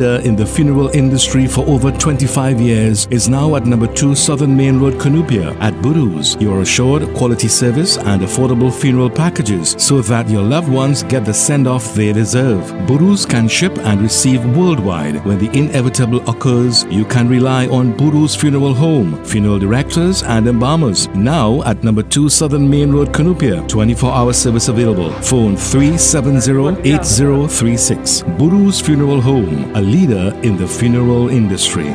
In the funeral industry for over 25 years, is now at number 2 Southern Main Road, Cunupia. At Buru's, you are assured quality service and affordable funeral packages so that your loved ones get the send-off they deserve. Buru's can ship and receive worldwide. When the inevitable occurs, you can rely on Buru's Funeral Home, funeral directors and embalmers. Now at number 2 Southern Main Road, Cunupia. 24-hour service available. Phone 370-8036. Buru's Funeral Home, a leader in the funeral industry.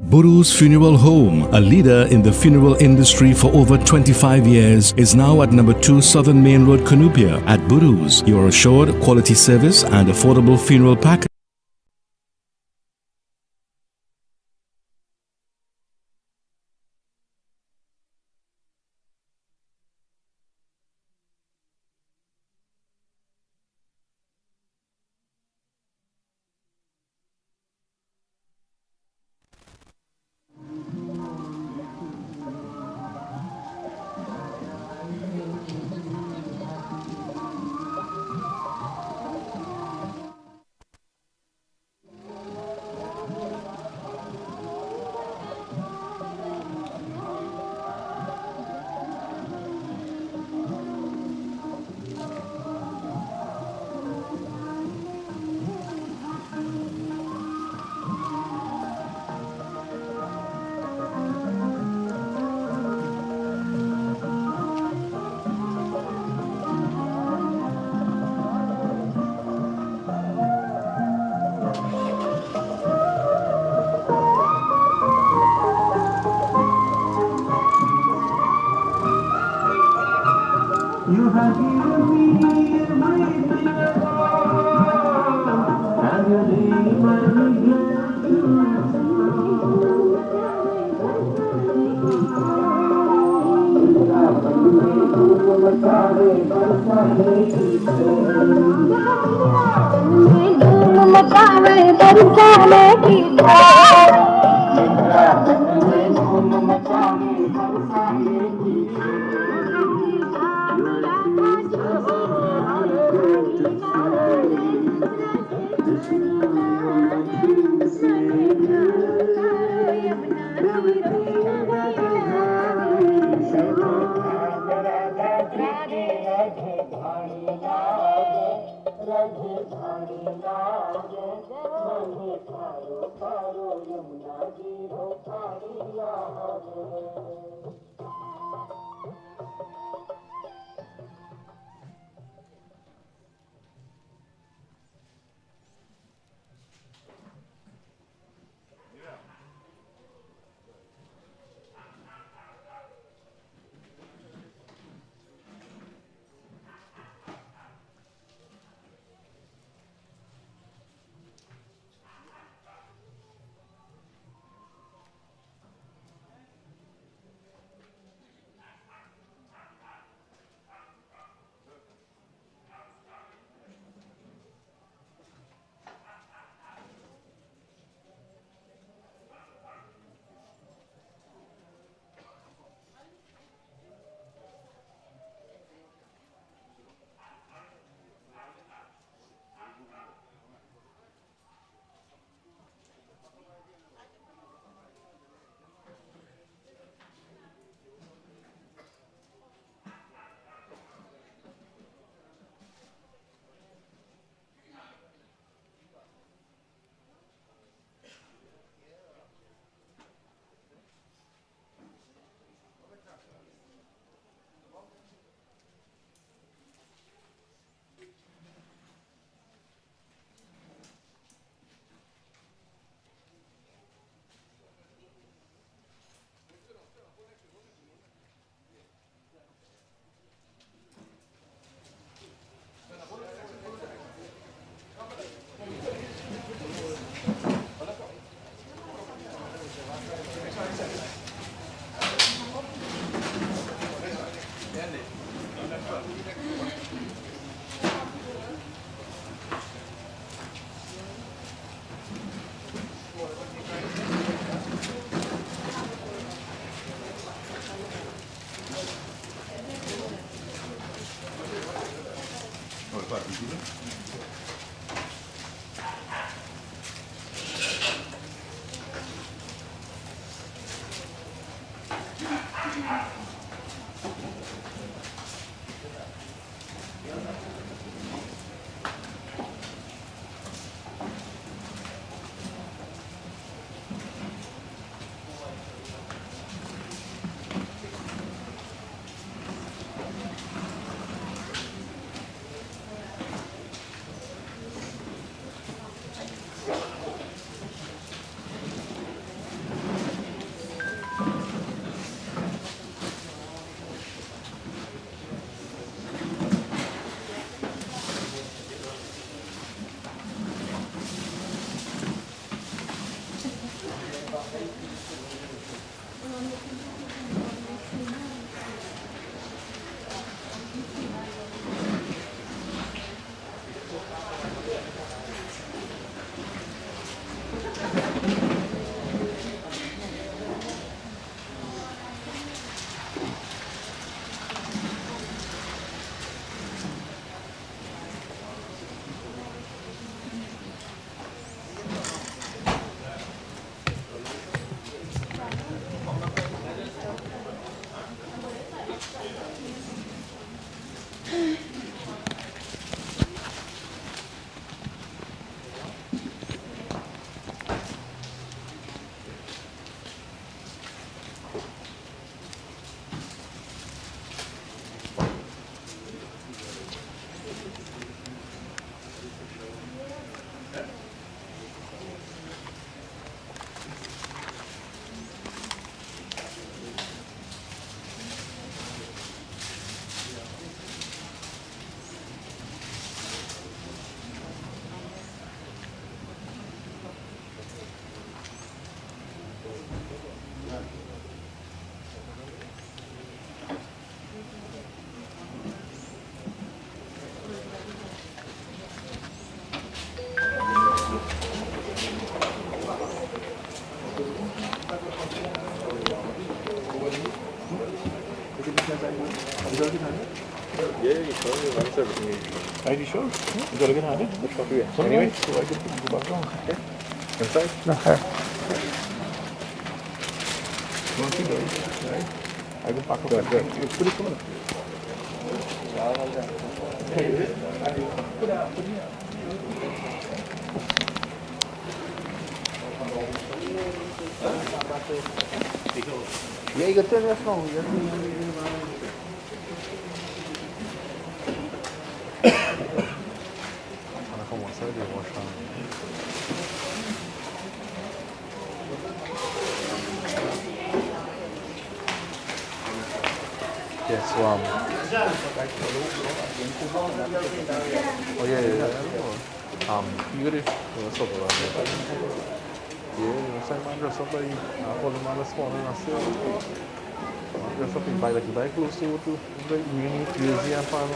Buru's Funeral Home, a leader in the funeral industry for over 25 years, is now at number 2 Southern Main Road, Cunupia. At Buru's, you are assured quality service and affordable funeral package. You have given me everything I want, and you leave my regret to Are you sure? You got a good habit? Anyway, so I can go back down. Okay. Inside? Okay. Don't you do it, right? I will pack up everything. You put it on. Yeah, you can turn this on. Yes, oh yeah. You got it. What's up around there? Yeah, same man dress up like for the man this morning. I said, dress up in by like buy clothes to like really crazy and fun.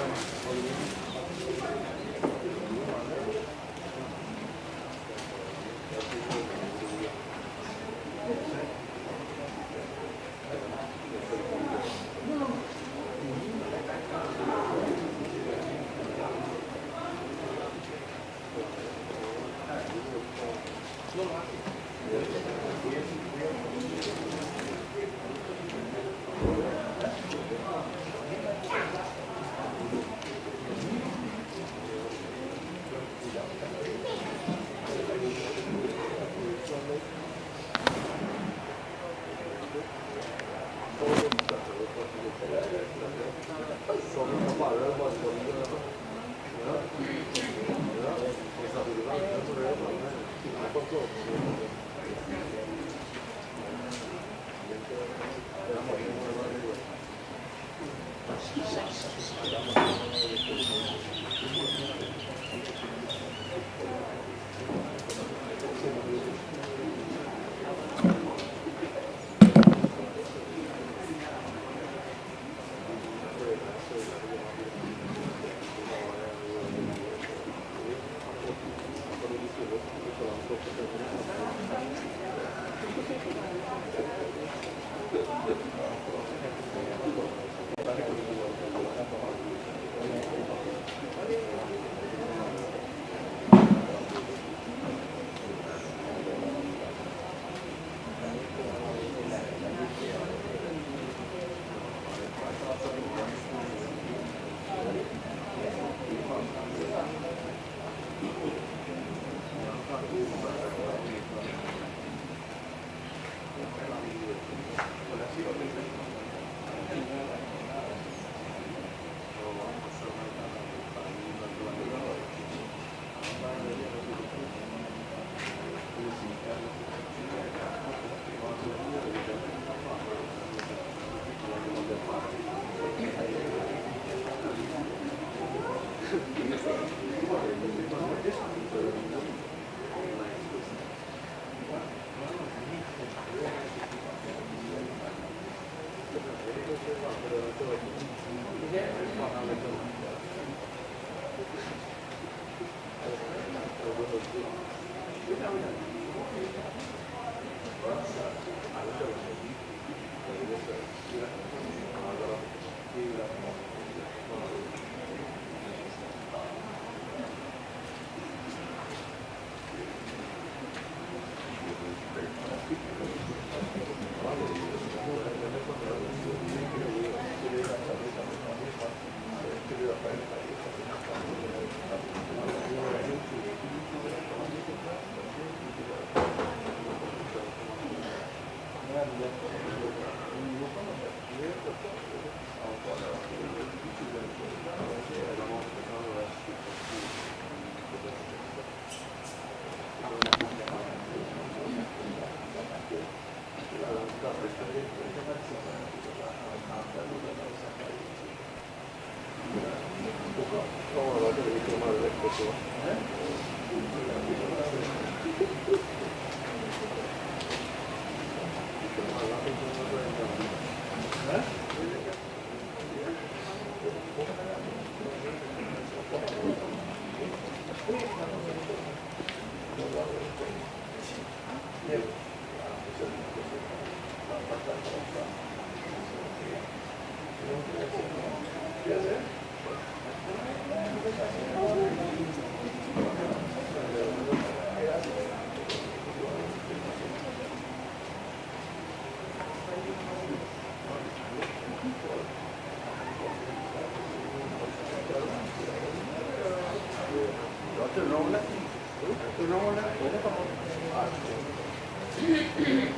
Gentleman here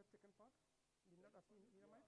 taken part. Did not ask me near my.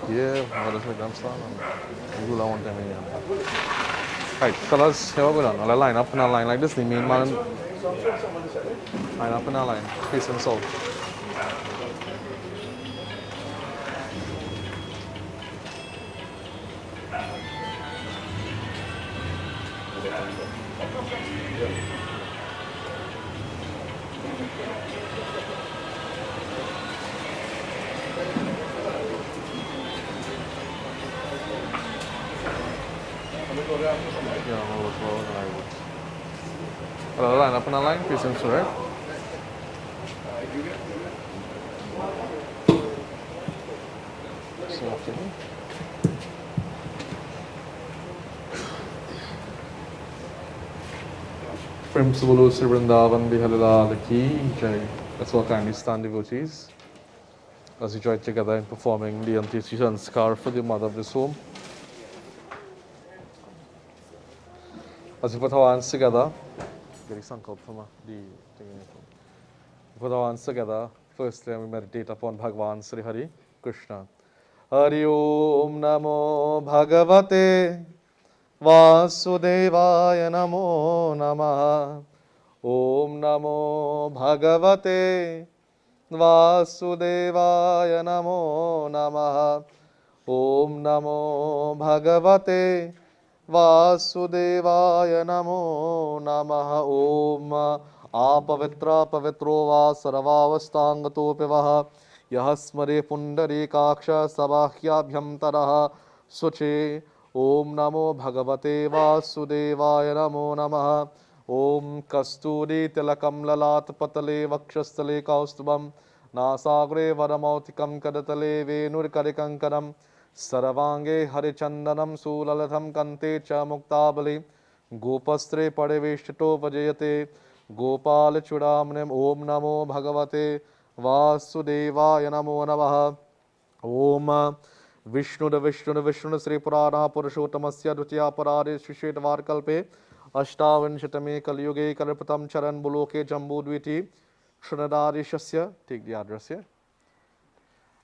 Yeah, what is my grandson? You do one time again. Right, fellas, here we go. I'll line up in a line like this. The main man line up in a line, facing south. Yeah, I'll look forward and I would. I'll line up in a line, facing south, right? So, okay. Prem Subulu Sri Vrindavan Bihalila Ki Jai. Let's all kindly stand, devotees, as we join together in performing the Antisi Sanskar for the mother of this home. As we put our hands together, getting sankalp from the thing. Put our hands together. Firstly, we meditate upon Bhagavan Sri Hari Krishna. Hari Om Namo Bhagavate Vasudevaya Namo Namaha. Om Namo Bhagavate Vasudevaya Namo Namaha. Om Namo Bhagavate Vasudevaya Namo Namaha. Om Apavitra Pavitro Va Sarvavasthangato Pivaha Yah Smare Pundarikaksha Sabhahyabhyam Taraha Suche. Om Namo Bhagavate Vasudevaya Namo Namaha. Om Kasturi Tilakam Lalat Patale Vakshastale Kaustubam Nasagre Varamautikam Kadatale Venur Karikankaram Saravange Harichandanam Sulalatham Kante Cha Muktabali Gopastre Padeveshito Vajayate Gopal Chudamnem. Om Namo Bhagavate Vasudevaya Namo Namaha. Om Vishnu Sri Purana Purushottamasya Dutya Parade Shishetvar Kalpe Ashtavinshatame Kalyuge Kalpatam Charan Buloke Jambudviti Shranadari Shasya. Take the address here.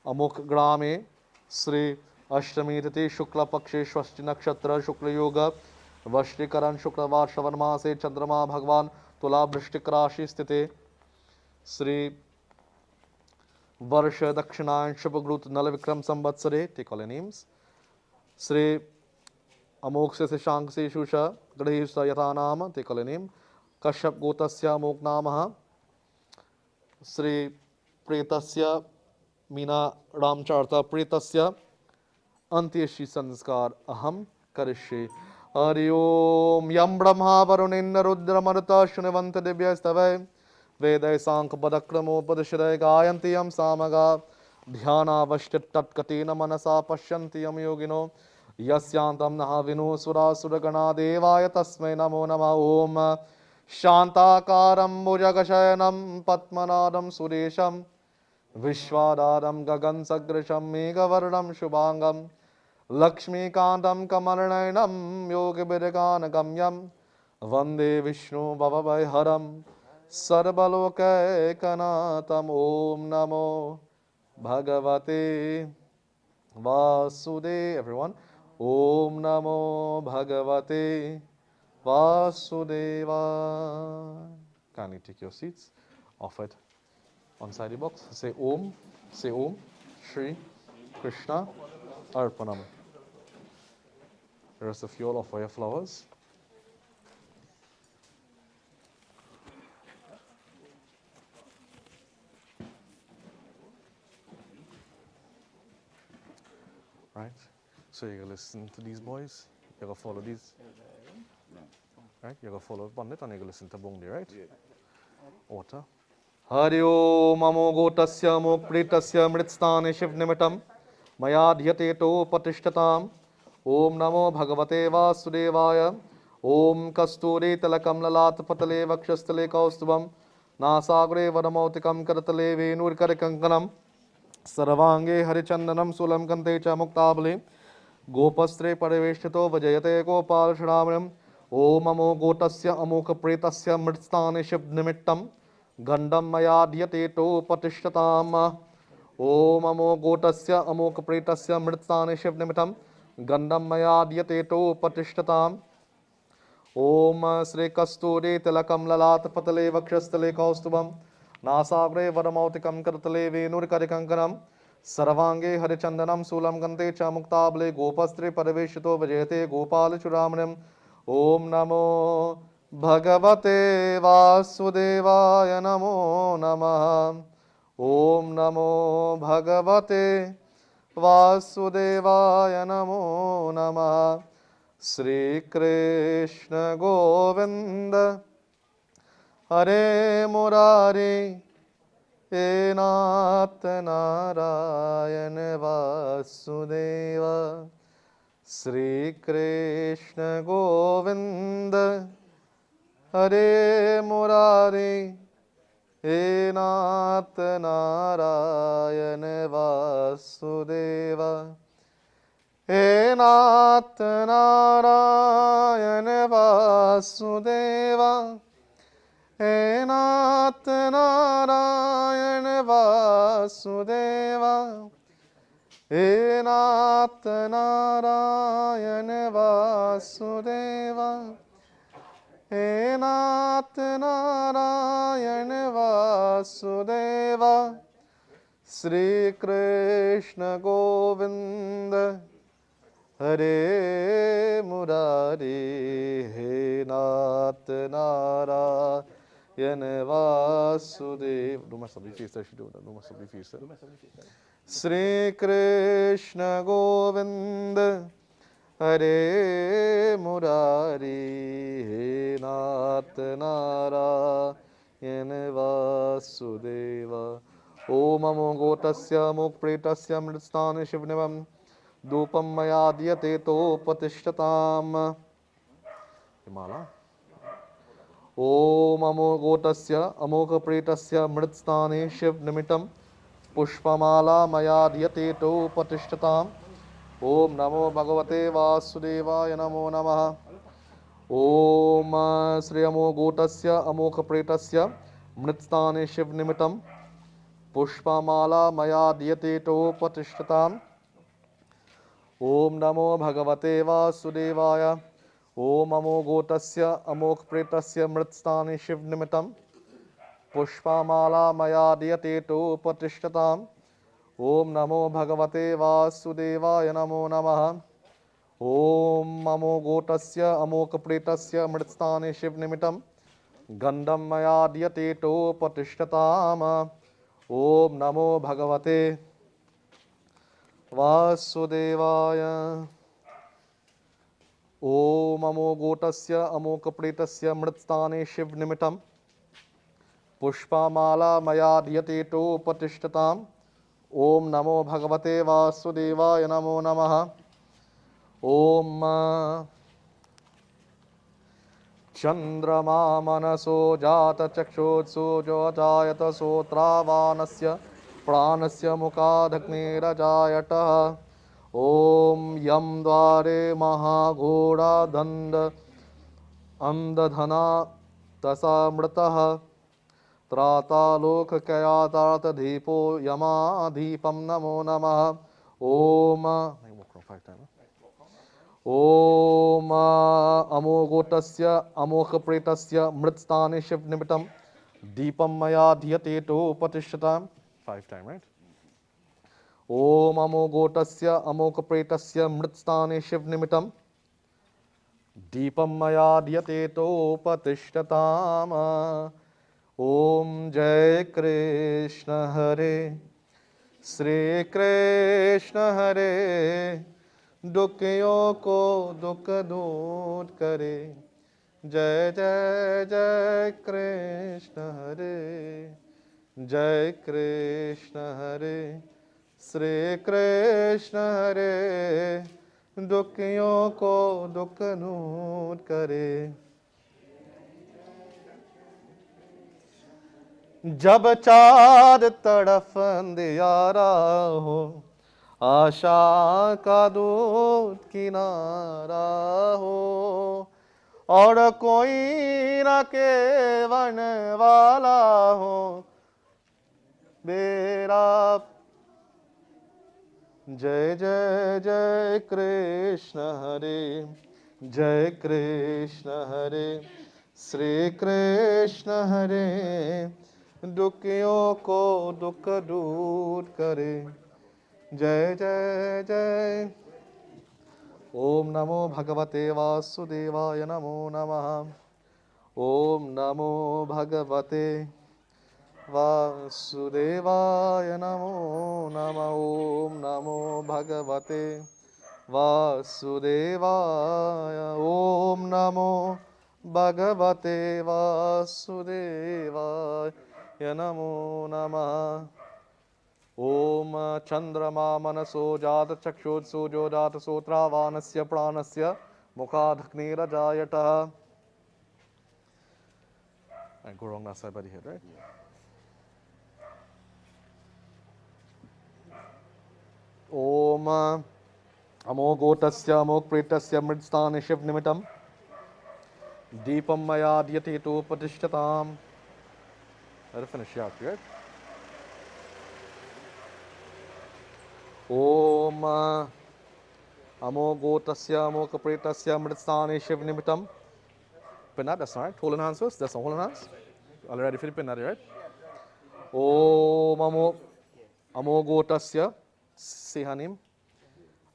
Amuk Grame Sri Ashtami Tati Shukla Pakshe Shwasti Nakshatra Shukla Yoga Vashrikaran Shukla Varshavarma Se Chandrama Bhagwan Tula Brishtikrashi Sthite Sri Varsha Dakshinan Shubhagrut Nalavikram Sambatsare. Take all the names. Sri Amokse Shankse Shusha Gadhisa Yatanama. Take all the name. Kashyap Gotasya Moknamaha. Sri Pretasya Meena Ramcharitar Pretasya Antyeshi Sanskar Aham Karishe. Hari Om Yam Brahma Varunenna Rudra Maruta Shunavanta Debya Stavai Vedai Sank Padakramo Padashirai Gayanti Yam Samaga Dhyana Vashtit Tatkatena Manasa Pashyanti Yam Yogino Yasyantam Nahavinu Sura Suragana Devaya Tasmai Namo Nama. Om Shantakaram Bhujagashayanam Patmanadam Suresham Vishwadaram Gagan Sagrisham Megavardam Shubhangam Lakshmikantam Kamarnainam Yogi Bidagana Gamyam Vande Vishnu Bhavavai Haram Sarvaloka Ekanatam. Om Namo Bhagavate Vasude. Everyone. Om Namo Bhagavate Vasudeva. Kindly take your seats. Offer it On side the box, say Om, Shri Krishna Arpanam. The rest of you all offer your flowers. Right? So you're gonna listen to these boys, you're gonna follow these. Right? You're gonna follow Pandit and you're gonna listen to Bungdi, right? Water. Hari Om Amo Gotasya Mokpritasya Mritstane Shiv Nimitam Maya Dhyate To Patishtatam Om Namo Bhagavate Vasudevaya Om Kasturi Tilakam Lalat Patale Vakshastale Kaustubam Nasagre Vadamautikam Karatale Venur Karikankanam Sarvange Harichandanam Sulam Kante Cha Muktabale Gopastre Pariveshito Vajayate Gopal Shramam Om Amo Gotasya Amoka Pretasya Mritstane Shiv Nimittam Gandam Maya Dhyate To Patishtatam Om Amo Gotasya Amoka Pretasya Mritstane Shiv Nimittam Gandam Maya Dhyate To Patishtatam Om Sri Kasturi Tilakam Lalat Patale Vakshastale Kaustubam Nasagre Vadamautikam Karatale Venur Karikankanam Sarvange Harichandanam Sulam Gante Chamuktabale Gopastre Pariveshito Vajayate Gopal Churamanam Om Namo Bhagavate Vasudevaya Namo Namah Om Namo Bhagavate Vasudevaya Namo Namah Sri Krishna Govinda Hare Murari He Nath Narayana Vasudeva Sri Krishna Govinda Hare Murari He Nath Narayana Vasudeva He Nath Narayana Vasudeva He Nath Narayana Vasudeva He Nath Narayana Vasudeva He Nath Narayana Vasudeva Sri Krishna Govinda Hare Murari He Nath Narayana Vasudeva. Do my sabri face, I should do that. Do my sabri face. Sri Krishna Govinda Hare Murari He Nath Narayana Vasudeva. Om Amo Gotasya Mokpretasya Mritstane Shivnivam Dupam Maya Dhyate To Patishtatam Himala. Om Amo Gotasya Amoka Pretasya Mritstane Shiv Nimitam Pushpamala Maya Dhyate To Patishtatam Om Namo Bhagavate Vasudevaya Namo Namah Om Sri Amo Gotasya Amoka Pretasya Mritstane Shiv Nimitam Pushpamala Maya Dhyate To Patishtatam Om Namo Bhagavate Vasudevaya Om Amo Gotasya Amok Pretasya Mritstane Shiv Nimitam Pushpamala Maya Dhyate To Patishtatam Om Namo Bhagavate Vasudevaya Namo Namah Om Amo Gotasya Amok Pretasya Mritstane Shiv Nimitam Gandam Maya Dhyate To Patishtatam Om Namo Bhagavate Vasudevaya Om Amo Gotasya Amoka Pretasya Mritstane Shiv Nimitam Pushpamala Maya Dhyate To Patishtatam Om Namo Bhagavate Vasudevaya Namo Namah Om Chandrama Manaso Jata Chakshotsu Jotayata Sotravanasya Pranasya Mukadhakni Rajayata Om Yam Dware Mahaghoda Danda Andadhana Tasamritaha Trata Lokha Kayatata Dhipo Yama Dhipam Namo Namah Om Om Amo Gotasya Amoka Pretasya Mritstane Shiv Nimitam Deepam maya dhyate to patishatam. 5 times, right? Om amogotasya amokapretasya mritstane shiv nimitam. Deepam maya dhyate to patishtatam. Om Jai Krishna Hare Shri Krishna Hare Dukhiyon ko dukh doot kare Jai Jai Jai Krishna Hare Jai Krishna Hare Shri Krishna Hare Dukhiyon ko dukh doot kare जब चार तरफ अंधियारा हो आशा का दूत किनारा हो और कोई न केवन वाला हो मेरा जय जय जय कृष्ण हरे जय कृष्ण हरे श्री कृष्ण हरे दुखियों को दुख दूर करे जय जय जय ओम नमो भगवते वासुदेवाय नमो नमः ओम नमो भगवते वासुदेवाय नमो नमः ओम नमो भगवते वासुदेवाय ओम नमो भगवते वासुदेवाय नमो नमः ओम चंद्रमा मनसो जात चक्षुर्सुजो जात सोत्रावानस्य प्राणस्य मुखादग्निरजायतः. I go wrong that side by the head, right? Om अमोघोतस्य अमोघप्रेतस्य मृत्स्थाने Shiv निमित्तम Deepam मया दीयते तो प्रतिष्ठताम. Let it finish out, right? Om अमोघोतस्य अमोघप्रेतस्य मृत्स्थाने Shiv निमित्तम. Pin that, that's all right. Holding hands first, that's all, holding hands. All ready for the pin that, right? Om अमोघोतस्य, say her name.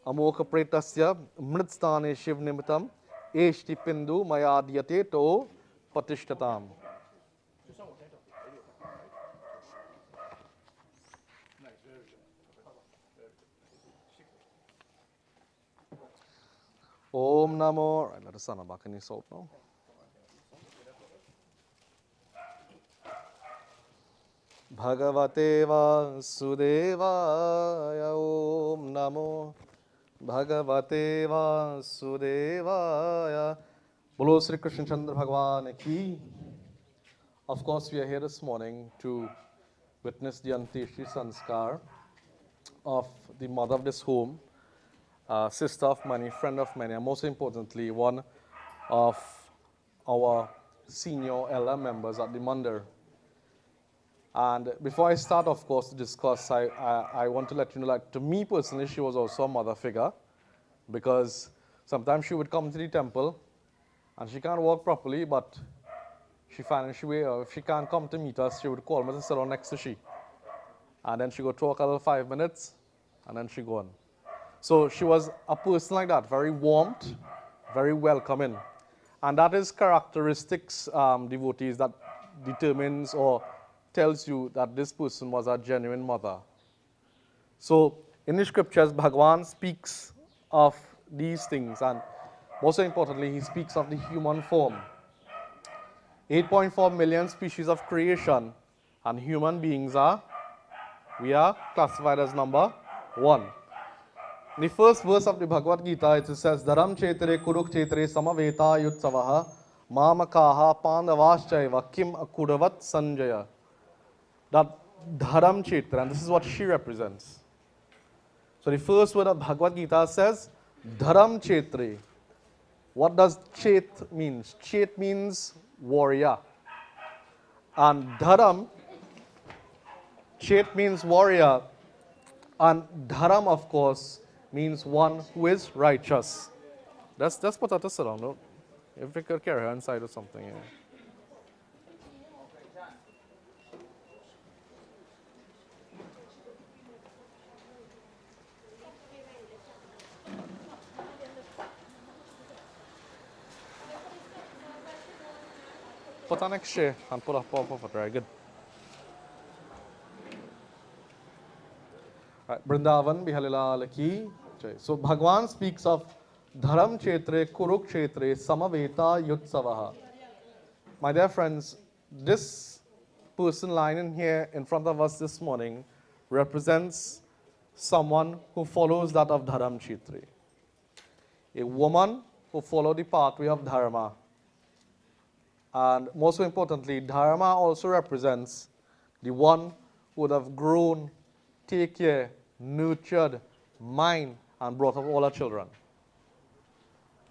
अमोघप्रेतस्य मृत्स्थाने Shiv निमित्तम एष्टि पिंदु मया दीयते तो प्रतिष्ठताम. Om Namo. Right, let the sun back in his soap now. Bhagavate Vasudevaya. Om Namo Bhagavate Vasudevaya. Bolo Sri Krishna Chandra Bhagwan ki. Of course, we are here this morning to witness the Anteshri Sanskar of the mother of this home, sister of many, friend of many, and most importantly, one of our senior elder members at the Mandir. And before I start, of course, to discuss, I want to let you know that to me personally, she was also a mother figure, because sometimes she would come to the temple and she can't walk properly, but she finds she way, if she can't come to meet us, she would call me to sit down next to she. And then she go talk a little 5 minutes, and then she go on. So she was a person like that, very warmed, very welcoming. And that is characteristics, devotees, that determines or tells you that this person was a genuine mother. So in the scriptures, Bhagavan speaks of these things, and most importantly, he speaks of the human form. 8.4 million species of creation, and human beings we are classified as number 1. In the first verse of the Bhagavad Gita, it says, Dharam chetre kurukshetre samaveta yutsavaha mamakaha pandavaschaiva kim akudavat sanjaya. That Dharam chetra, and this is what she represents. So the first word of Bhagavad Gita says, Dharam chetre. What does chet means? Chet means warrior. And Dharam, chet means warrior. And Dharam, of course, means one who is righteous. That's put at us around, no? If we could carry her inside or something, yeah. Put an extra and put up of it. Very good. Right. Vrindavan Bihalila Laki. So Bhagwan speaks of Dharam Chetre Kurukshetre Samaveta Yutsavaha. My dear friends, this person lying here in front of us this morning represents someone who follows that of Dharam Chetre. A woman who followed the pathway of Dharma. And most importantly, Dharma also represents the one who would have grown, take care, nurtured, mind, and brought up all her children.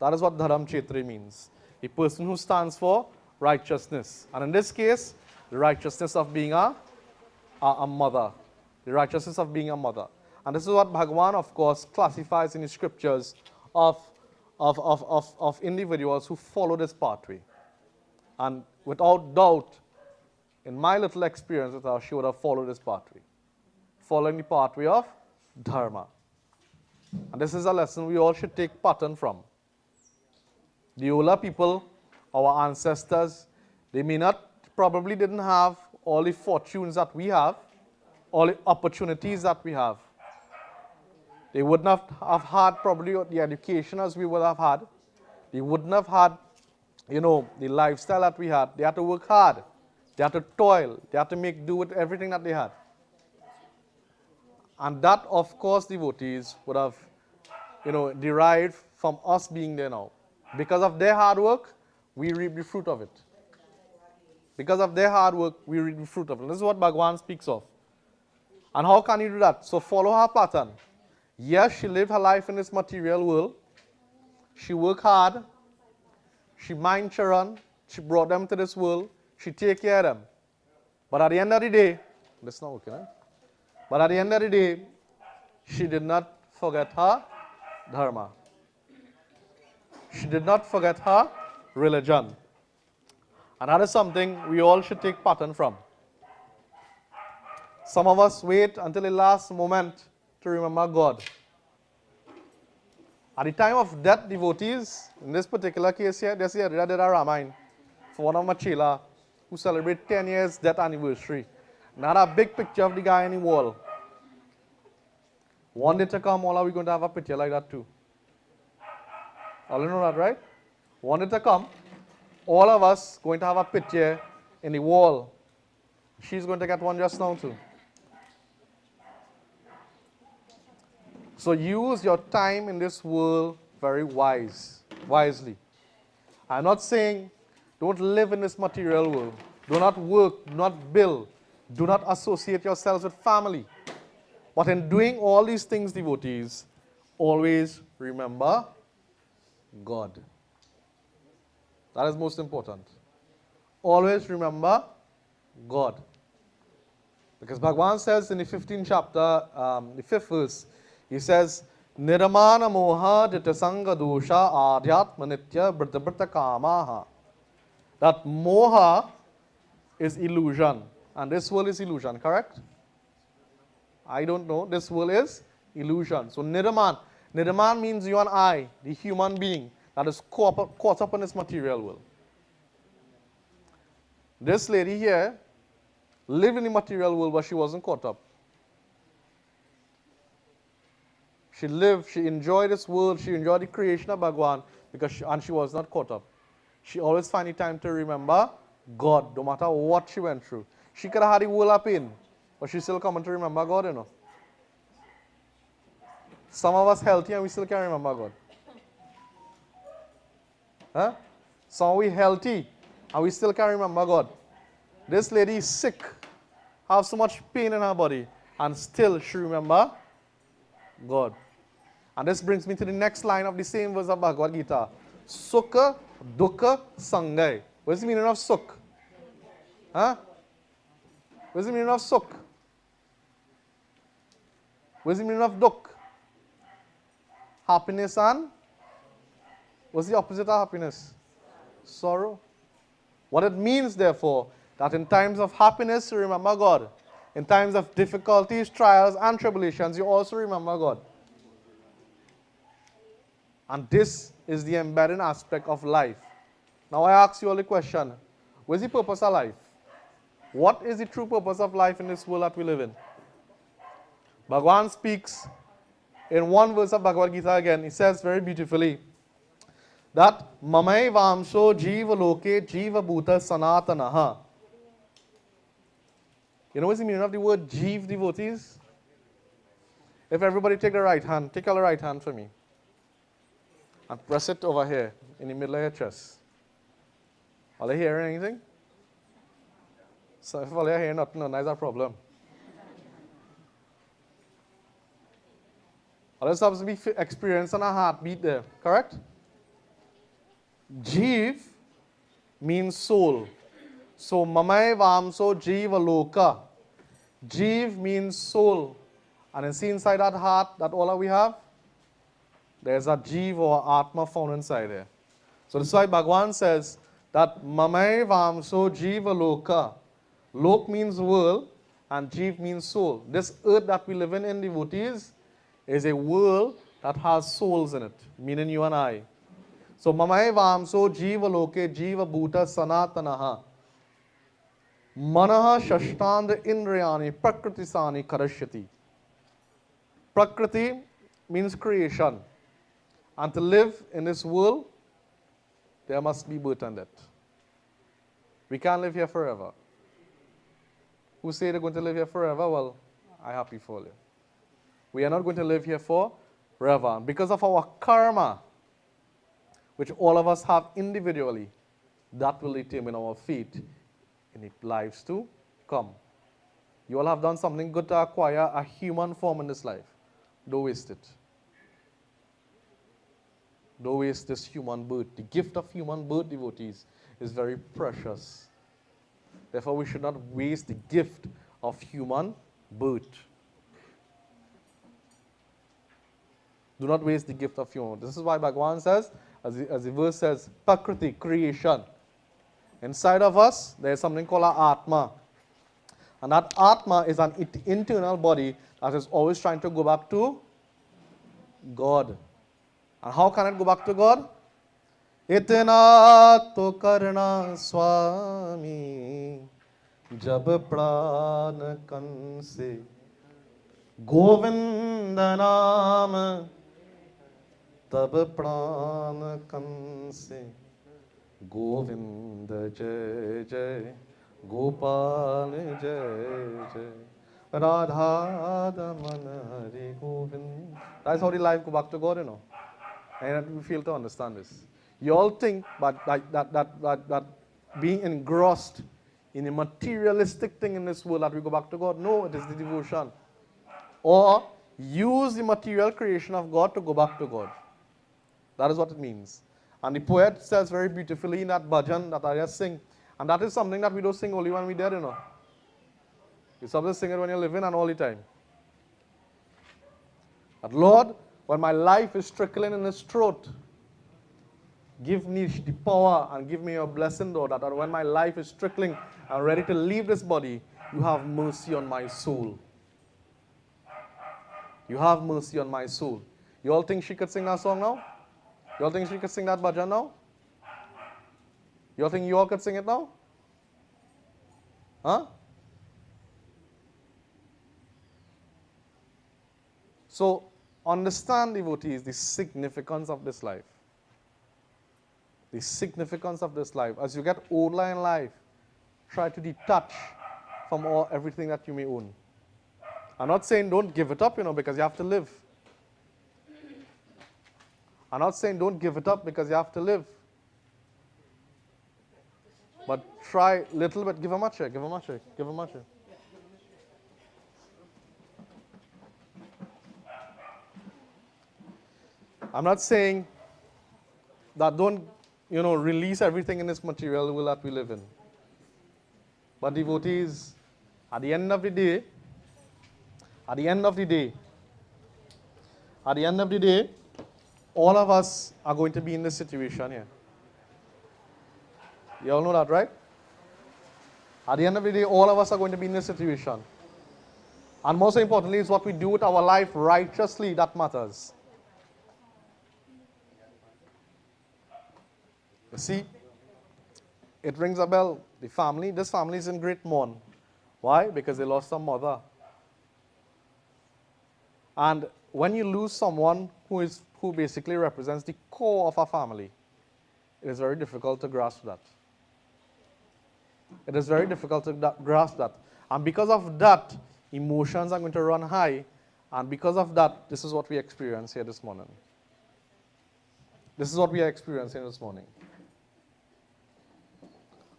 That is what Dharam Chetre means. A person who stands for righteousness. And in this case, the righteousness of being a mother. The righteousness of being a mother. And this is what Bhagavan, of course, classifies in the scriptures of individuals who follow this pathway. And without doubt, in my little experience with her, she would have followed this pathway. Following the pathway of Dharma. And this is a lesson we all should take pattern from. The older people, our ancestors, they probably didn't have all the fortunes that we have, all the opportunities that we have. They would not have had probably the education as we would have had. They wouldn't have had, the lifestyle that we had. They had to work hard. They had to toil. They had to make do with everything that they had. And that, of course, devotees would have, derived from us being there now. Because of their hard work, we reap the fruit of it. Because of their hard work, we reap the fruit of it. This is what Bhagavan speaks of. And how can you do that? So follow her pattern. Yes, she lived her life in this material world. She worked hard. She mind children. She brought them to this world. She take care of them. But at the end of the day, that's not working, eh? But at the end of the day, she did not forget her dharma. She did not forget her religion. And that is something we all should take pattern from. Some of us wait until the last moment to remember God. At the time of death, devotees, in this particular case here, this year I did a Ramayana for one of my chela who celebrate 10 years death anniversary. And I had a big picture of the guy on the wall. One day to come, all are we going to have a picture like that too? All you know that, right? One day to come, all of us going to have a picture in the wall. She's going to get one just now too. So use your time in this world very wisely. I'm not saying don't live in this material world. Do not work, do not build, do not associate yourselves with family. But in doing all these things, devotees, always remember God. That is most important. Always remember God. Because Bhagavan says in the 15th chapter, the 5th verse, he says, Niramana moha ditasanga dosha adhyatma nitya brita kamaha. That moha is illusion. And this world is illusion, correct? I don't know. This world is illusion. So Niraman. Niraman means you and I, the human being that is caught up in this material world. This lady here lived in the material world, but she wasn't caught up. She lived, she enjoyed this world, she enjoyed the creation of Bhagwan, and she was not caught up. She always found the time to remember God, no matter what she went through. She could have had the world up in, but she still coming to remember God, Some of us healthy and we still can't remember God. Huh? Some of we healthy and we still can't remember God. This lady is sick, have so much pain in her body, and still she remember God. And this brings me to the next line of the same verse of Bhagavad Gita. Sukha dukkha sangai. What is the meaning of sukh? Huh? What is the meaning of sukh? What is the meaning of dukkha? Happiness and what's the opposite of happiness? Sorrow. What it means, therefore, that in times of happiness you remember God. In times of difficulties, trials, and tribulations, you also remember God. And this is the embedded aspect of life. Now I ask you all the question, What is the purpose of life? What is the true purpose of life in this world that we live in? Bhagavan speaks in one verse of Bhagavad Gita again. He says very beautifully that Mamai Vamsho Jiva Loke Jiva Bhuta Sanatanaha. You know what's the meaning of the word Jeev, devotees? If everybody take the right hand, take out the right hand for me. And press it over here in the middle of your chest. Are they hearing anything? So if all you're hearing nothing, no, that's a problem. Others have to be experiencing a heartbeat there, correct? Jeev means soul. So Mamai Vamso Jiva Loka. Jeev means soul. And you see inside that heart, that all that we have, there's a Jeev or Atma found inside there. So that's why Bhagavan says that Mamai Vamso Jiva Loka. Lok means world and Jeev means soul. This earth that we live in devotees, is a world that has souls in it, meaning you and I. So Mamai Vamso Jiva Loke Jiva Bhuta Sanatanaha. Manaha Shashtandra Indriyani Prakritisani Karashyati. Prakriti means creation. And to live in this world, there must be birth and death. We can't live here forever. Who say they're going to live here forever? Well, I'm happy for you. We are not going to live here forever. Because of our karma, which all of us have individually, that will determine our fate in the lives to come. You all have done something good to acquire a human form in this life. Don't waste it. Don't waste this human birth. The gift of human birth, devotees, is very precious. Therefore, we should not waste the gift of human birth. Do not waste the gift of human. This is why Bhagavan says, as the verse says, Prakriti, creation. Inside of us, there is something called an Atma. And that Atma is an internal body that is always trying to go back to God. And how can it go back to God? Itna to karna swami jab pran kan se Govinda naam tab pran kan se Govinda jai jai Gopal jai jai Radha Daman Hari Govind. That's how the life go back to God, you know. And we fail to understand this. You all think that being engrossed in a materialistic thing in this world that we go back to God. No, it is the devotion. Or use the material creation of God to go back to God. That is what it means. And the poet says very beautifully in that bhajan that I just sing. And that is something that we don't sing only when we're dead, you know. You're supposed to sing it when you're living and all the time. But Lord, when my life is trickling in His throat, give me the power and give me your blessing, Lord, that when my life is trickling and ready to leave this body, you have mercy on my soul. You have mercy on my soul. You all think she could sing that song now? You all think she could sing that bhajan now? You all think you all could sing it now? Huh? So, understand, devotees, the significance of this life. The significance of this life. As you get older in life, try to detach from everything that you may own. I'm not saying don't give it up, you know, because you have to live. I'm not saying don't give it up because you have to live. But try little bit. Give him a check, give him a check, give him a check. I'm not saying that don't, you know, release everything in this material world that we live in. But devotees, at the end of the day, all of us are going to be in this situation here. You all know that, right? At the end of the day, all of us are going to be in this situation. And most importantly, is what we do with our life righteously that matters. You see, it rings a bell. This family is in great mourn. Why? Because they lost a mother. And when you lose someone who basically represents the core of a family, it is very difficult to grasp that. It is very difficult to grasp that. And because of that, emotions are going to run high. And because of that, this is what we experience here this morning. This is what we are experiencing this morning.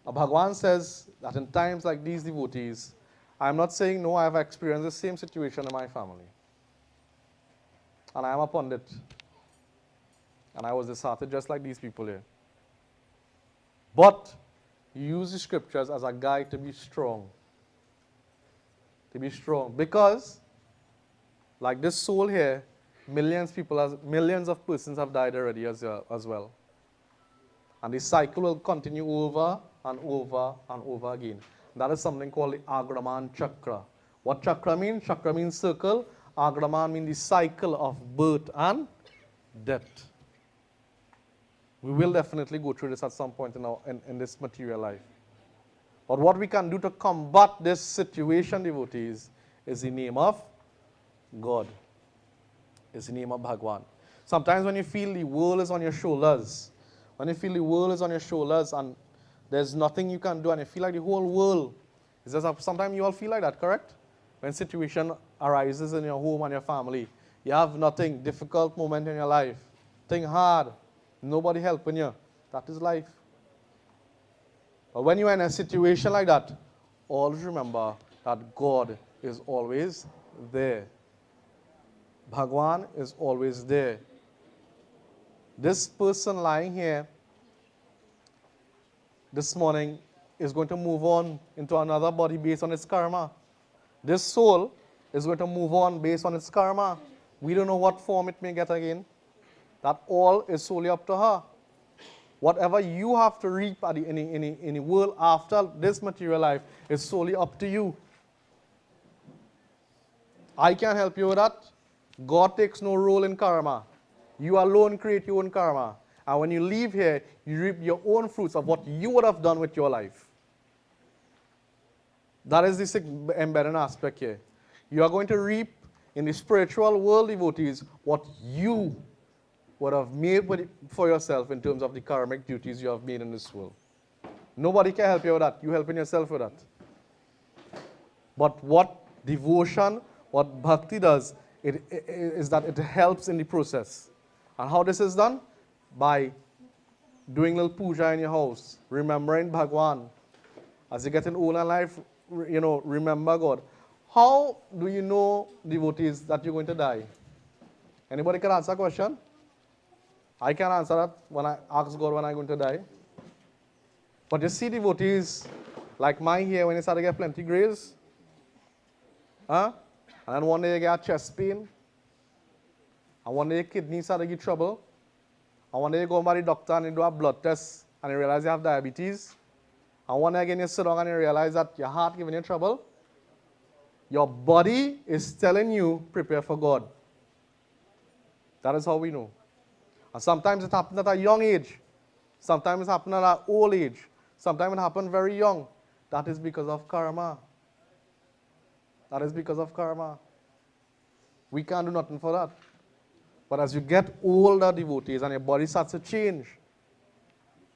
Bhagwan says that in times like these, devotees, I'm not saying no, I have experienced the same situation in my family. And I am a pundit. And I was disheartened just like these people here. But use the scriptures as a guide to be strong. To be strong. Because, like this soul here, millions of persons have died already as well. And the cycle will continue over and over and over again. That is something called the Agraman Chakra. What chakra means? Chakra means circle. Agraman means the cycle of birth and death. We will definitely go through this at some point in this material life. But what we can do to combat this situation, devotees, is the name of God. Is the name of Bhagwan. Sometimes when you feel the world is on your shoulders, and there's nothing you can do, and you feel like the whole world is just up, sometimes you all feel like that, correct? When situation arises in your home and your family, you have nothing, difficult moment in your life, thing hard, nobody helping you. That is life. But when you are in a situation like that, always remember that God is always there. Bhagwan is always there. This person lying here this morning is going to move on into another body based on its karma. This soul is going to move on based on its karma. We don't know what form it may get again. That all is solely up to her. Whatever you have to reap in the world after this material life is solely up to you. I can't help you with that. God takes no role in karma. You alone create your own karma. And when you leave here, you reap your own fruits of what you would have done with your life. That is the embedded aspect here. You are going to reap in the spiritual world, devotees, what you would have made for yourself in terms of the karmic duties you have made in this world. Nobody can help you with that. You're helping yourself with that. But what devotion, what bhakti does, is that it helps in the process. And how this is done? By doing little puja in your house, remembering Bhagwan. As you get in older life, remember God. How do you know, devotees, that you're going to die? Anybody can answer a question? I can answer that when I ask God when I'm going to die. But you see, devotees, like mine here, when you start to get plenty grace, and then one day you get chest pain, and one day your kidneys start to get trouble, and one day you go by the doctor and you do a blood test, and you realize you have diabetes, and one day again you sit down and you realize that your heart giving you trouble. Your body is telling you, prepare for God. That is how we know. And sometimes it happens at a young age. Sometimes it happens at an old age. Sometimes it happens very young. That is because of karma. That is because of karma. We can't do nothing for that. But as you get older, devotees, and your body starts to change,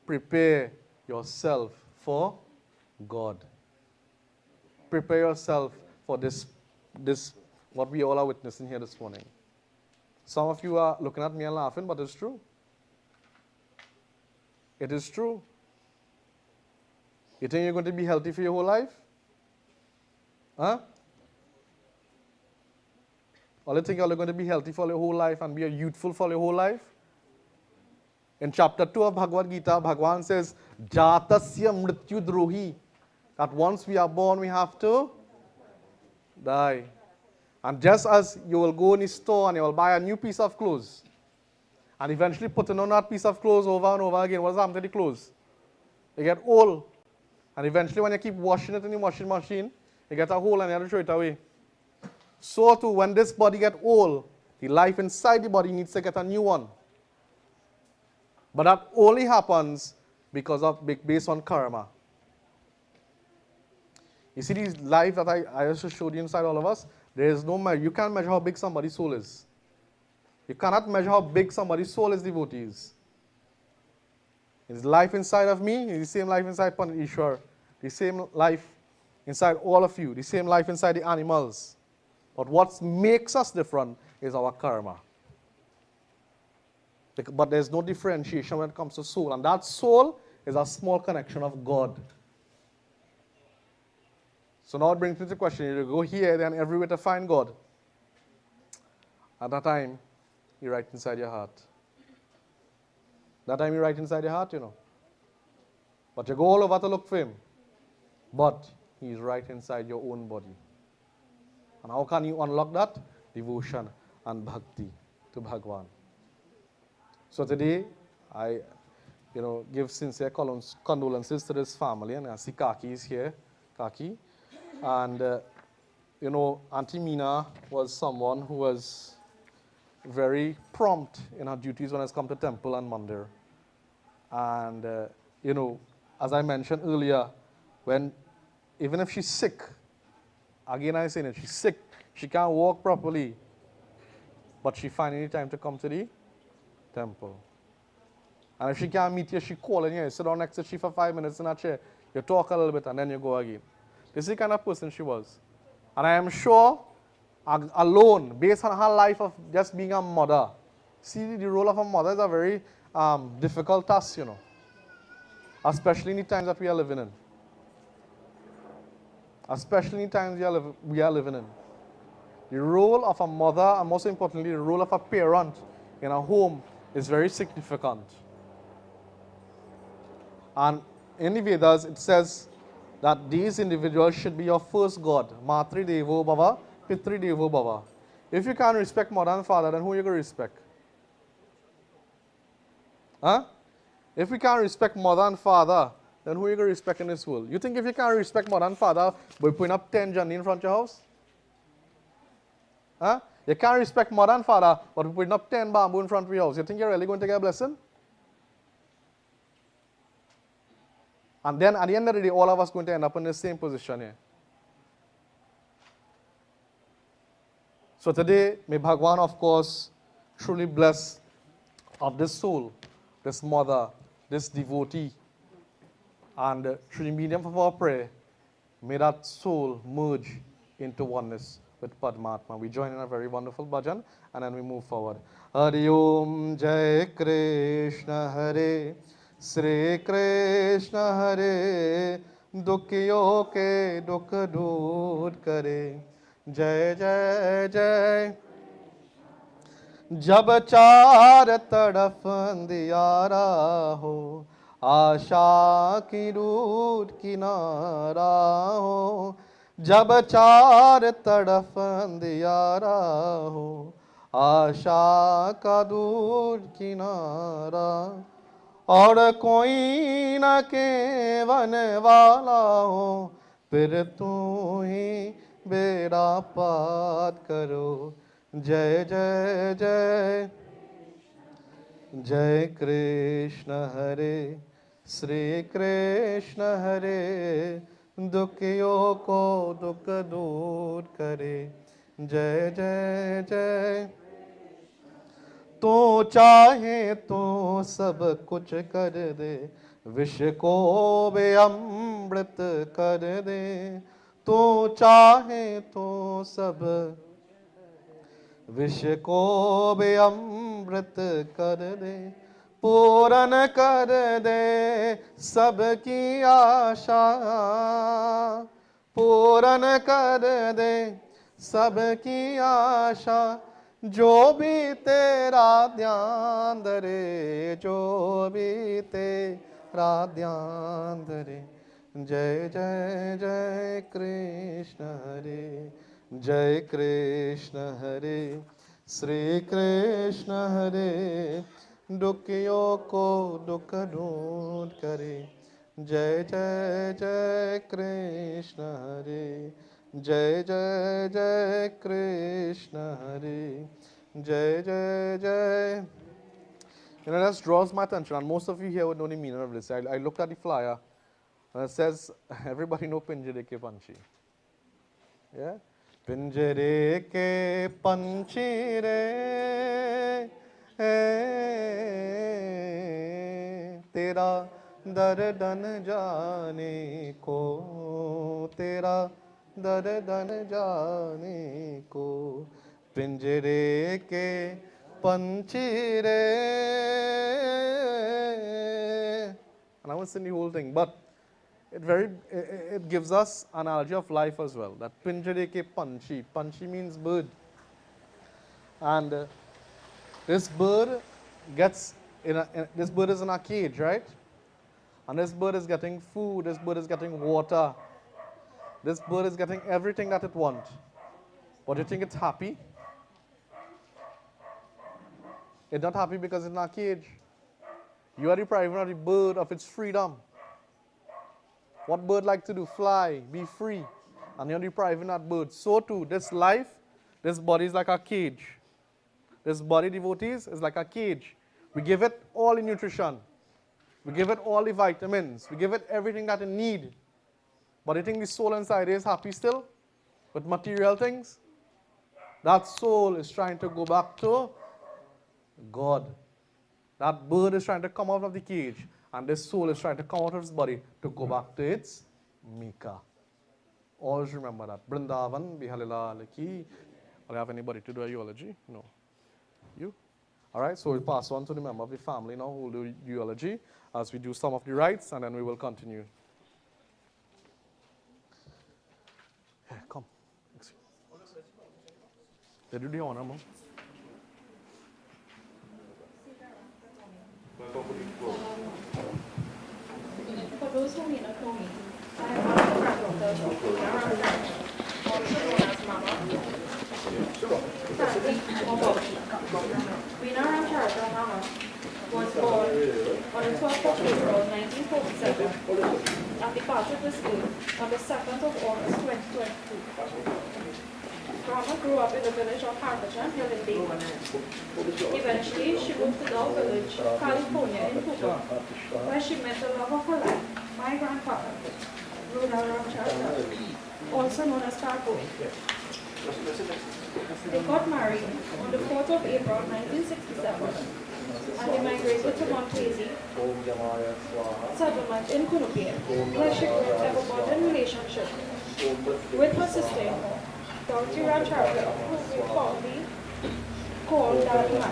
prepare yourself for God. Prepare yourself for this what we all are witnessing here this morning. Some of you are looking at me and laughing, but it's true. It is true. You think you're going to be healthy for your whole life? Huh? Or you think you're going to be healthy for your whole life and be a youthful for your whole life? In chapter 2 of Bhagavad Gita, Bhagwan says, Jatasya mrityu drohi. That once we are born, we have to die. And just as you will go in the store and you will buy a new piece of clothes, and eventually putting on that piece of clothes over and over again, what does happen to the clothes? They get old. And eventually when you keep washing it in the washing machine, you get a hole and you have to throw it away. So too, when this body gets old, the life inside the body needs to get a new one. But that only happens based on karma. You see these life that I just showed you inside all of us, there is no measure. You can't measure how big somebody's soul is. You cannot measure how big somebody's soul is, devotees. His life inside of me is the same life inside Pandit Ishwar. The same life inside all of you. The same life inside the animals. But what makes us different is our karma. But there's no differentiation when it comes to soul. And that soul is a small connection of God. So now it brings me to the question, you go here, then everywhere to find God. At that time, you're right inside your heart. That time you're right inside your heart, you know. But you go all over to look for him. But he's right inside your own body. And how can you unlock that? Devotion and bhakti to Bhagwan. So today, I give sincere condolences to this family. And I see Kaki is here. Kaki. And, Auntie Meena was someone who was very prompt in her duties when it's come to temple and mandir. And, as I mentioned earlier, even if she's sick, again I'm saying it, she's sick, she can't walk properly, but she finds any time to come to the temple. And if she can't meet you, she calling you, sit down next to she for 5 minutes in a chair, you talk a little bit and then you go again. This is the kind of person she was. And I am sure, alone, based on her life of just being a mother, see, the role of a mother is a very difficult task, especially in the times that we are living in. Especially in the times we are living in. The role of a mother, and most importantly, the role of a parent in a home is very significant. And in the Vedas, it says that these individuals should be your first God. Matri Devo Bhava, Pitri Devo Bhava. If you can't respect mother and father, then who are you going to respect? Huh? If we can't respect mother and father, then who are you going to respect in this world? You think if you can't respect mother and father by putting up 10 jandi in front of your house? Huh? You can't respect mother and father, but putting up 10 bamboo in front of your house. You think you're really going to get a blessing? And then at the end of the day, all of us going to end up in the same position here. So today, may Bhagwan, of course, truly bless of this soul, this mother, this devotee, and through the medium of our prayer, may that soul merge into oneness with Padmatma. We join in a very wonderful bhajan, and then we move forward. Hari Om Jai Krishna Hare Sri Krishna Hare Dukhiyo ke dukh door kare Jai Jai Jai जब चार तरफ अंधियारा हो आशा की root किनारा हो जब चार तरफ अंधियारा हो आशा का दूर किनारा और कोई न केवन वाला हो फिर तू ही बेड़ा पार करो जय जय जय जय कृष्ण हरे श्री कृष्ण हरे दुखियों को दुख दूर करे जय जय जय तू चाहे तो सब कुछ कर दे विष को भी अमृत कर दे तू चाहे तो सब विष को भी अमृत कर दे पूर्ण कर दे सबकी आशा पूर्ण कर दे सबकी आशा जो भी तेरा ध्यान धरे जो भी तेरा ध्यान धरे जय जय जय कृष्ण हरे जय कृष्ण हरे श्री कृष्ण हरे दुखियों को दुख दूर करे जय जय जय कृष्ण हरे जय जय जय कृष्ण हरे जय जय जय You know, that draws my attention, and most of you here would know the meaning of this. I looked at the flyer, and it says, everybody know Pinjare ke Panchi. Yeah? Pinjare ke Panchi re, tera dardan jaane ko, tera dardan jaane ko, Pinjare ke Panchi re. And I won't sing the whole thing, but it gives us an analogy of life as well. That Pinjare ke Panchi. Panchi means bird. And this bird this bird is in a cage, right? And this bird is getting food, this bird is getting water. This bird is getting everything that it wants. But you think it's happy? It's not happy because it's in a cage. You are depriving the bird of its freedom. What bird like to do? Fly, be free. And you're depriving that bird. So too, this life, this body is like a cage. This body, devotees, is like a cage. We give it all the nutrition. We give it all the vitamins. We give it everything that it needs. But you think the soul inside is happy still? With material things? That soul is trying to go back to God. That bird is trying to come out of the cage. And this soul is trying to come out of its body to go back to its Mika. Always remember that. Brindavan, Bihalila, Laki. Do I have anybody to do a eulogy? No. You? Alright, so we'll pass on to the member of the family now who will do eulogy as we do some of the rites, and then we will continue. Here, come. They do the honor, Mom. For those who may not know me, I am one of the granddaughters of Meena Ramcharitar, also known as Mama, Sandy, or Bobby. Meena Ramcharitar Mama was born on the 12th of April 1947 at the Patrick School on the 2nd of August 2022. Grandma grew up in the village of Harvard Hill in Bay. Eventually, she moved to Dow Village, California in Cuba, where she met the love of her life, my grandfather, Meena Ramcharitar, also known as Tarko. They got married on the 4th of April 1967, and they migrated to Montesi, settlement in Cunupia, where she grew up in a bonded relationship with her sister-in-law, Dorothy Ramcharitar, who we fondly called dharma.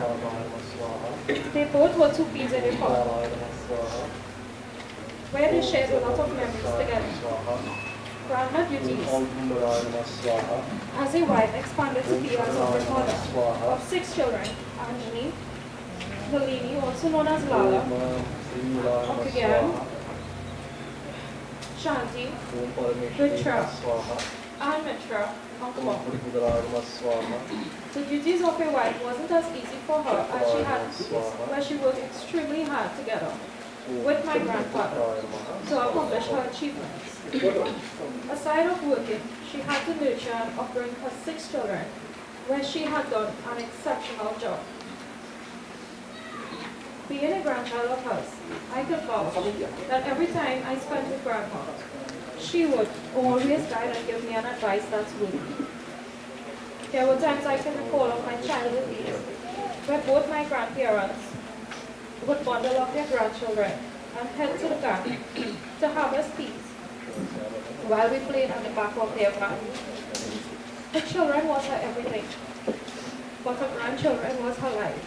They both were two peas in a pod, where they shared a lot of memories together. Grandma duties as a wife expanded to be as a mother of 6 children: Anjani, Nalini, also known as Lala, Okagan, Shanti, Vitra, and Mitra, and Kumar. The duties of a wife wasn't as easy for her as she had where she worked extremely hard together with my grandfather to accomplish her achievements. Aside of working, she had to nurture and upbring her 6 children, where she had done an exceptional job. Being a grandchild of hers, I could vouch that every time I spent with Grandma, she would always guide and give me an advice that's worthy. There were times I can recall of my childhood days where both my grandparents would bundle up their grandchildren and head to the garden to harvest peas while we played on the back of their van. Her children was her everything, but her grandchildren was her life.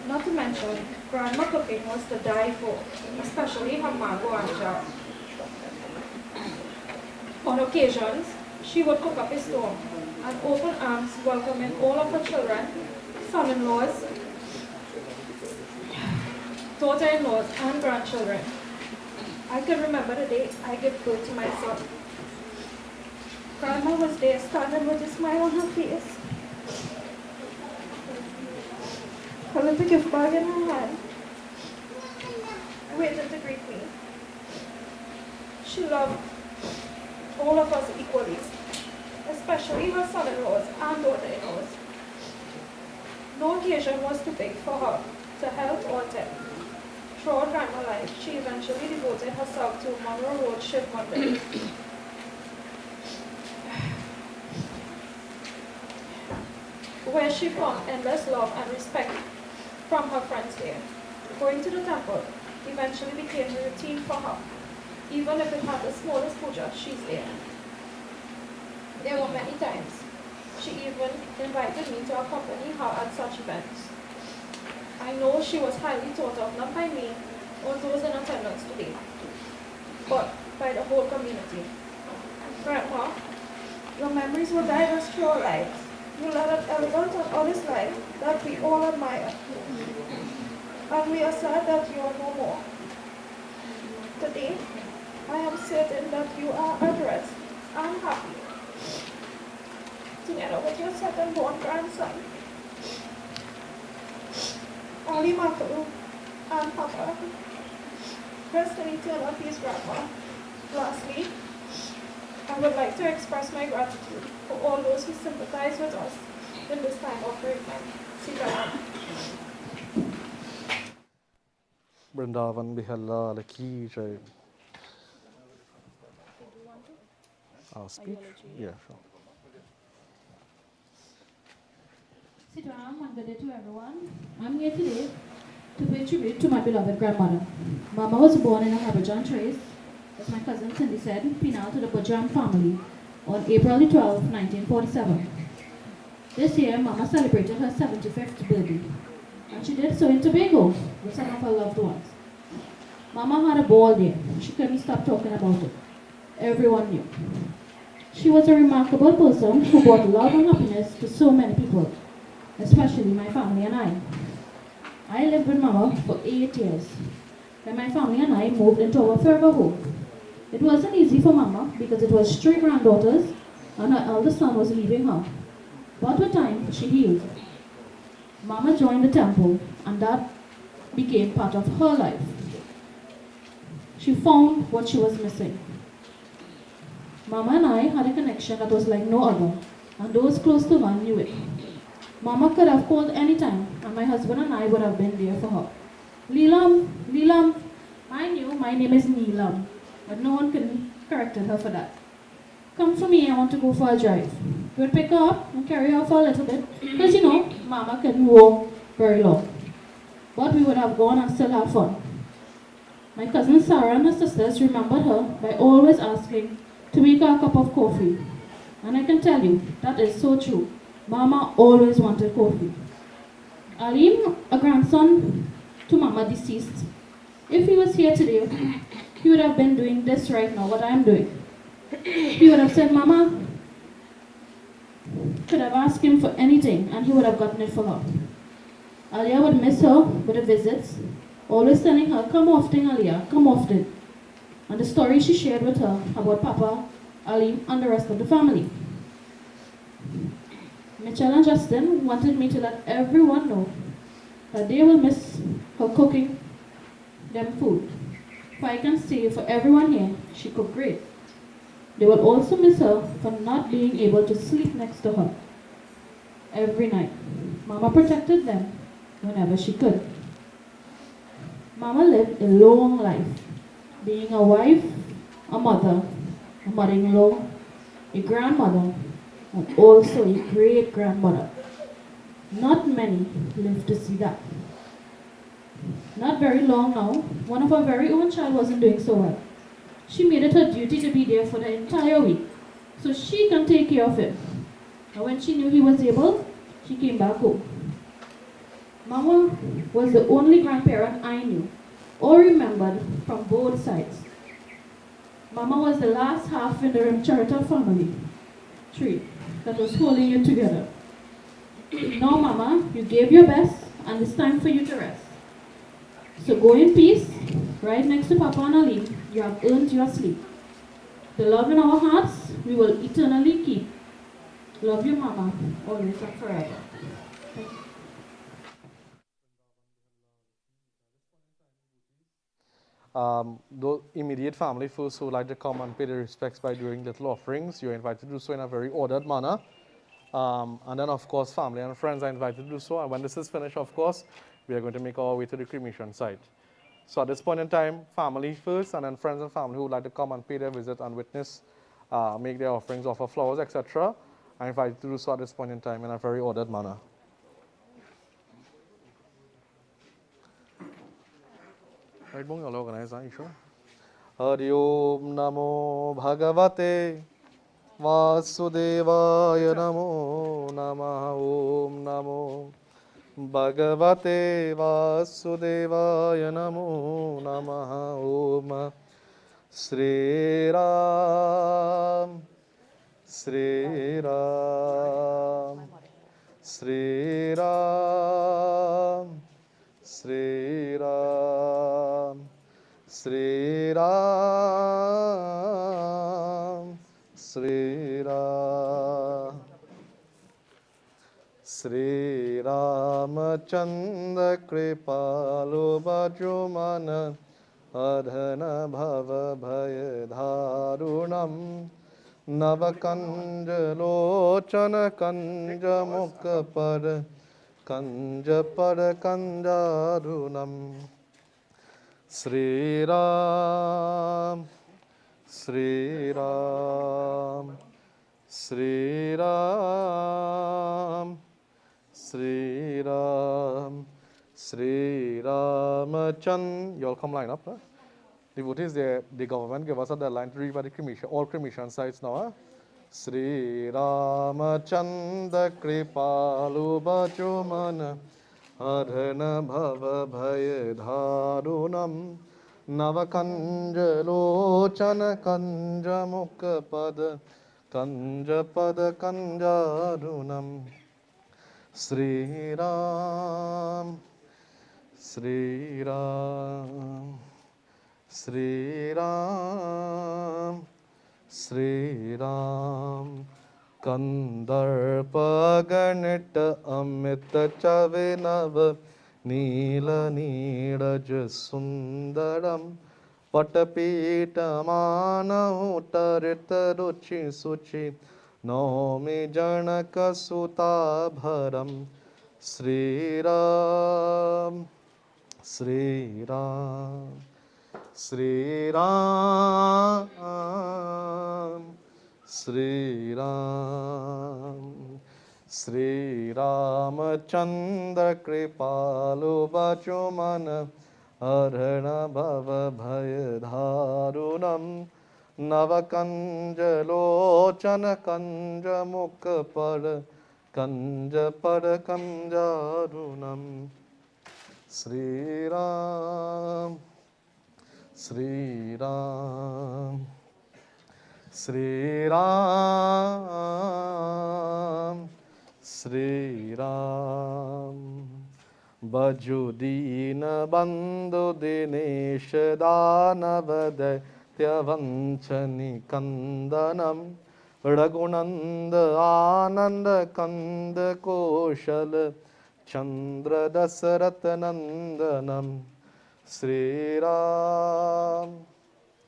Not to mention, Grandma cooking was to die for, especially her mango anchar. On occasions, she would cook up a storm and open arms welcoming all of her children, son-in-laws, daughter-in-laws, and grandchildren. I can remember the day I gave birth to my son. Grandma was there standing with a smile on her face, her little gift bag in her hand, waiting to greet me. She loved all of us equally, especially her son-in-laws and daughter-in-laws. No occasion was too big for her to health or death. Throughout grandma life, she eventually devoted herself to Monroe Road Shift Monday, where she found endless love and respect from her friends there. Going to the temple eventually became a routine for her. Even if it had the smallest puja, she's there. There were many times she even invited me to accompany her at such events. I know she was highly thought of not by me or those in attendance today, but by the whole community. Grandma, your memories will guide us through our lives. You led an elegant and honest life that we all admire. And we are sad that you are no more. Today, I am certain that you are at rest and happy, together with your second-born grandson, Ali Makalu and Papa. Rest in eternal peace, Grandma. Lastly, I would like to express my gratitude for all those who sympathize with us in this time of bereavement. Sitaram. Vrindavan Bihalla Laki Jai. Our speech? Yeah, sure. Sitaram and good day to everyone. I'm here today to pay tribute to my beloved grandmother. Mama was born in a Haberjan Trace, as my cousin Cindy said, Pinal to the Bajram family on April 12, 1947. This year, Mama celebrated her 75th birthday, and she did so in Tobago with some of her loved ones. Mama had a ball there. She couldn't stop talking about it. Everyone knew. She was a remarkable person who brought love and happiness to so many people, especially my family and I. I lived with Mama for 8 years. When my family and I moved into our forever home, it wasn't easy for Mama because it was 3 granddaughters and her eldest son was leaving her. But with time, she healed. Mama joined the temple and that became part of her life. She found what she was missing. Mama and I had a connection that was like no other, and those close to her knew it. Mama could have called anytime, and my husband and I would have been there for her. Leelam, Leelam. I knew my name is Neelam, but no one could correct her for that. Come for me, I want to go for a drive. We would pick her up and carry her for a little bit, because you know, Mama couldn't walk very long. But we would have gone and still have fun. My cousin Sarah and her sisters remembered her by always asking to make her a cup of coffee. And I can tell you, that is so true. Mama always wanted coffee. Alim, a grandson to Mama deceased, if he was here today, he would have been doing this right now, what I'm doing. He would have said, Mama, could have asked him for anything and he would have gotten it for her. Alia would miss her with the visits, always telling her, come often, Alia, come often. And the story she shared with her about Papa, Ali, and the rest of the family. Mitchell and Justin wanted me to let everyone know that they will miss her cooking them food. For I can say for everyone here, she cooked great. They will also miss her for not being able to sleep next to her every night. Mama protected them whenever she could. Mama lived a long life, being a wife, a mother, a mother-in-law, a grandmother, and also a great-grandmother. Not many live to see that. Not very long now, one of her very own child wasn't doing so well. She made it her duty to be there for the entire week, so she can take care of him. And when she knew he was able, she came back home. Mama was the only grandparent I knew or remembered from both sides. Mama was the last half in the Ramcharitar family tree that was holding it together. Now, Mama, you gave your best, and it's time for you to rest. So go in peace, right next to Papa and Ali. You have earned your sleep. The love in our hearts, we will eternally keep. Love you, Mama, always and forever. Thank you. The immediate family first who would like to come and pay their respects by doing little offerings, you're invited to do so in a very ordered manner. And then, of course, family and friends are invited to do so. And when this is finished, of course, we are going to make our way to the cremation site. So at this point in time, family first, and then friends and family who would like to come and pay their visit and witness, make their offerings, offer flowers, etc. I invite you to do so at this point in time in a very ordered manner. Right, Bung, you'll organize that, you sure? Hari Om Namo Bhagavate Vasudevaya Namo Namah Om Namo Bhagavate Vasudevaya Namo Namah Om Sri Ram Sri Ram Sri Ram Sri Ram Sri Ram Sri Ram Sri Ramachandra Kripalu Bhajumana Adhana Bhava Bhaya Dharunam Navakanja Lochana Kanja Mukha Kanja Kanjarunam Sri Ram Sri Ram Sri Ram Sri Ram Sri Ramachandra. You all come line up, huh? Devotees, the government gave us a deadline to read by the cremation, all cremation sites now, huh? Sri Ramachandra Kripalu Bhajumana Adhana Bhava Bhaya Dharunam Navakanja Lochana Kanja Mukha Pada Kanja Pada Kanjarunam Sri Ram Sri Ram Sri Ram Sri Ram Kandarpa Ganita Amita Chavinava Nila Niraj Sundaram Patapita Mana Utarita Ruchi Suchi Nomi Janaka Suta Bharam Sri Ram Sri Ram Sri Ram Sri Ram Sri Ramachandra Kripalu Bhajumana Arhana Bhava Bhaya Dharunam Navakanja Lochana Kanja Mukha Pada Kanja Pada Kanjarunam Sri Ram Sri Ram Sri Ram Sri Ram Bajudina Bandhu Dinesh Danavada Tyavanchani Kandanam Raghunanda Ananda Kanda Koshal Chandra Dasaratanandanam Sri Ram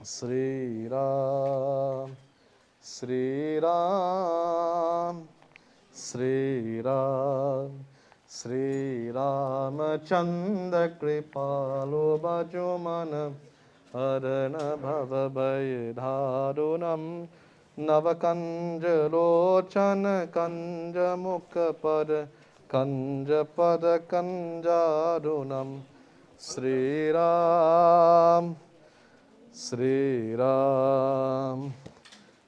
Sri Ram Sri Ram Sri Ram Sri Ramachandra Kripalu Bhajumana Arana Bhava Bhaya Dharunam Navakanja Lochana Kanja Mukha Pada Kanja Pada Kanjarunam Sri Ram Sri Ram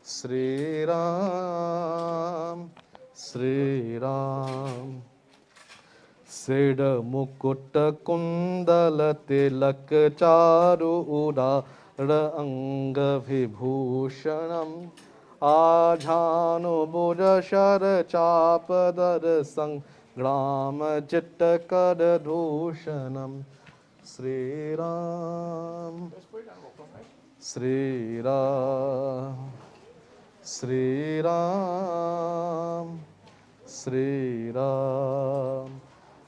Sri Ram Sri Ram Seda Mukutta Kundala Tilak Charu Udara Anga Vibhushanam Ajhanu Buddha Shara Chapadar Sang Grama Chitta Kadadhushanam Sri Ram Sri Ram Sri Ram Sri Ram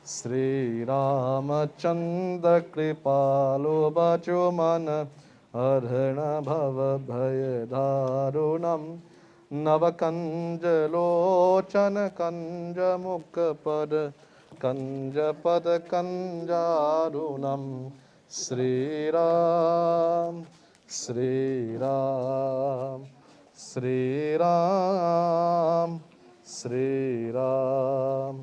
Sri Ramachandra Kripalu Bhajumana Arhana Bhava Bhaya Dharunam Navakanja Lochana Kanja Mukha Pada कंजपद कंजारुणम Shri Ram Shri Ram Shri Ram Shri Ram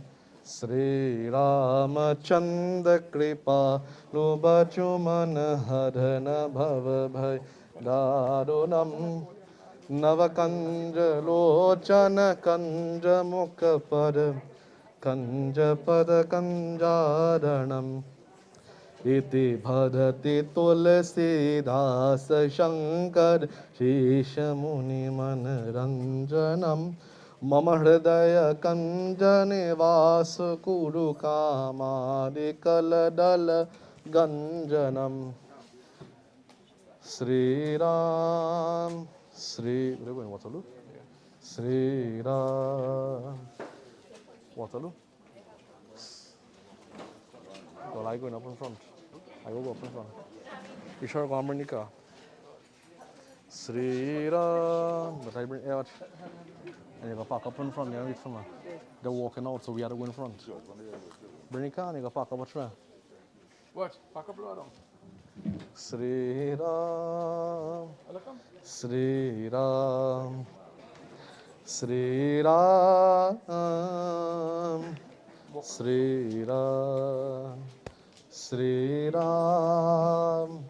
Shri Ramchandra कृपा बचु मन हरन भव भय दारुणम नवकंज लोचन कंज मुख पर कंज पद कंजारणम इति भदति तुलसीदास शंकर शीश मुनि मन रंजनम मम हृदय कंज निवास कुरु कामादि कलदल गंजनम Shri Ram Shri Waterloo Sri Ram Waterloo. Well, I going up in front. I will go up in front. You sure go bring the car? Sri Ram. But I bring out. And you go park up in front. You wait for me. They're walking out, so we have to go in front. Bring the car and you go park up at front. What? Pack up low down. Sri Ram. Sri Ram. Sri Ram. Sri Ram. Sri Ram.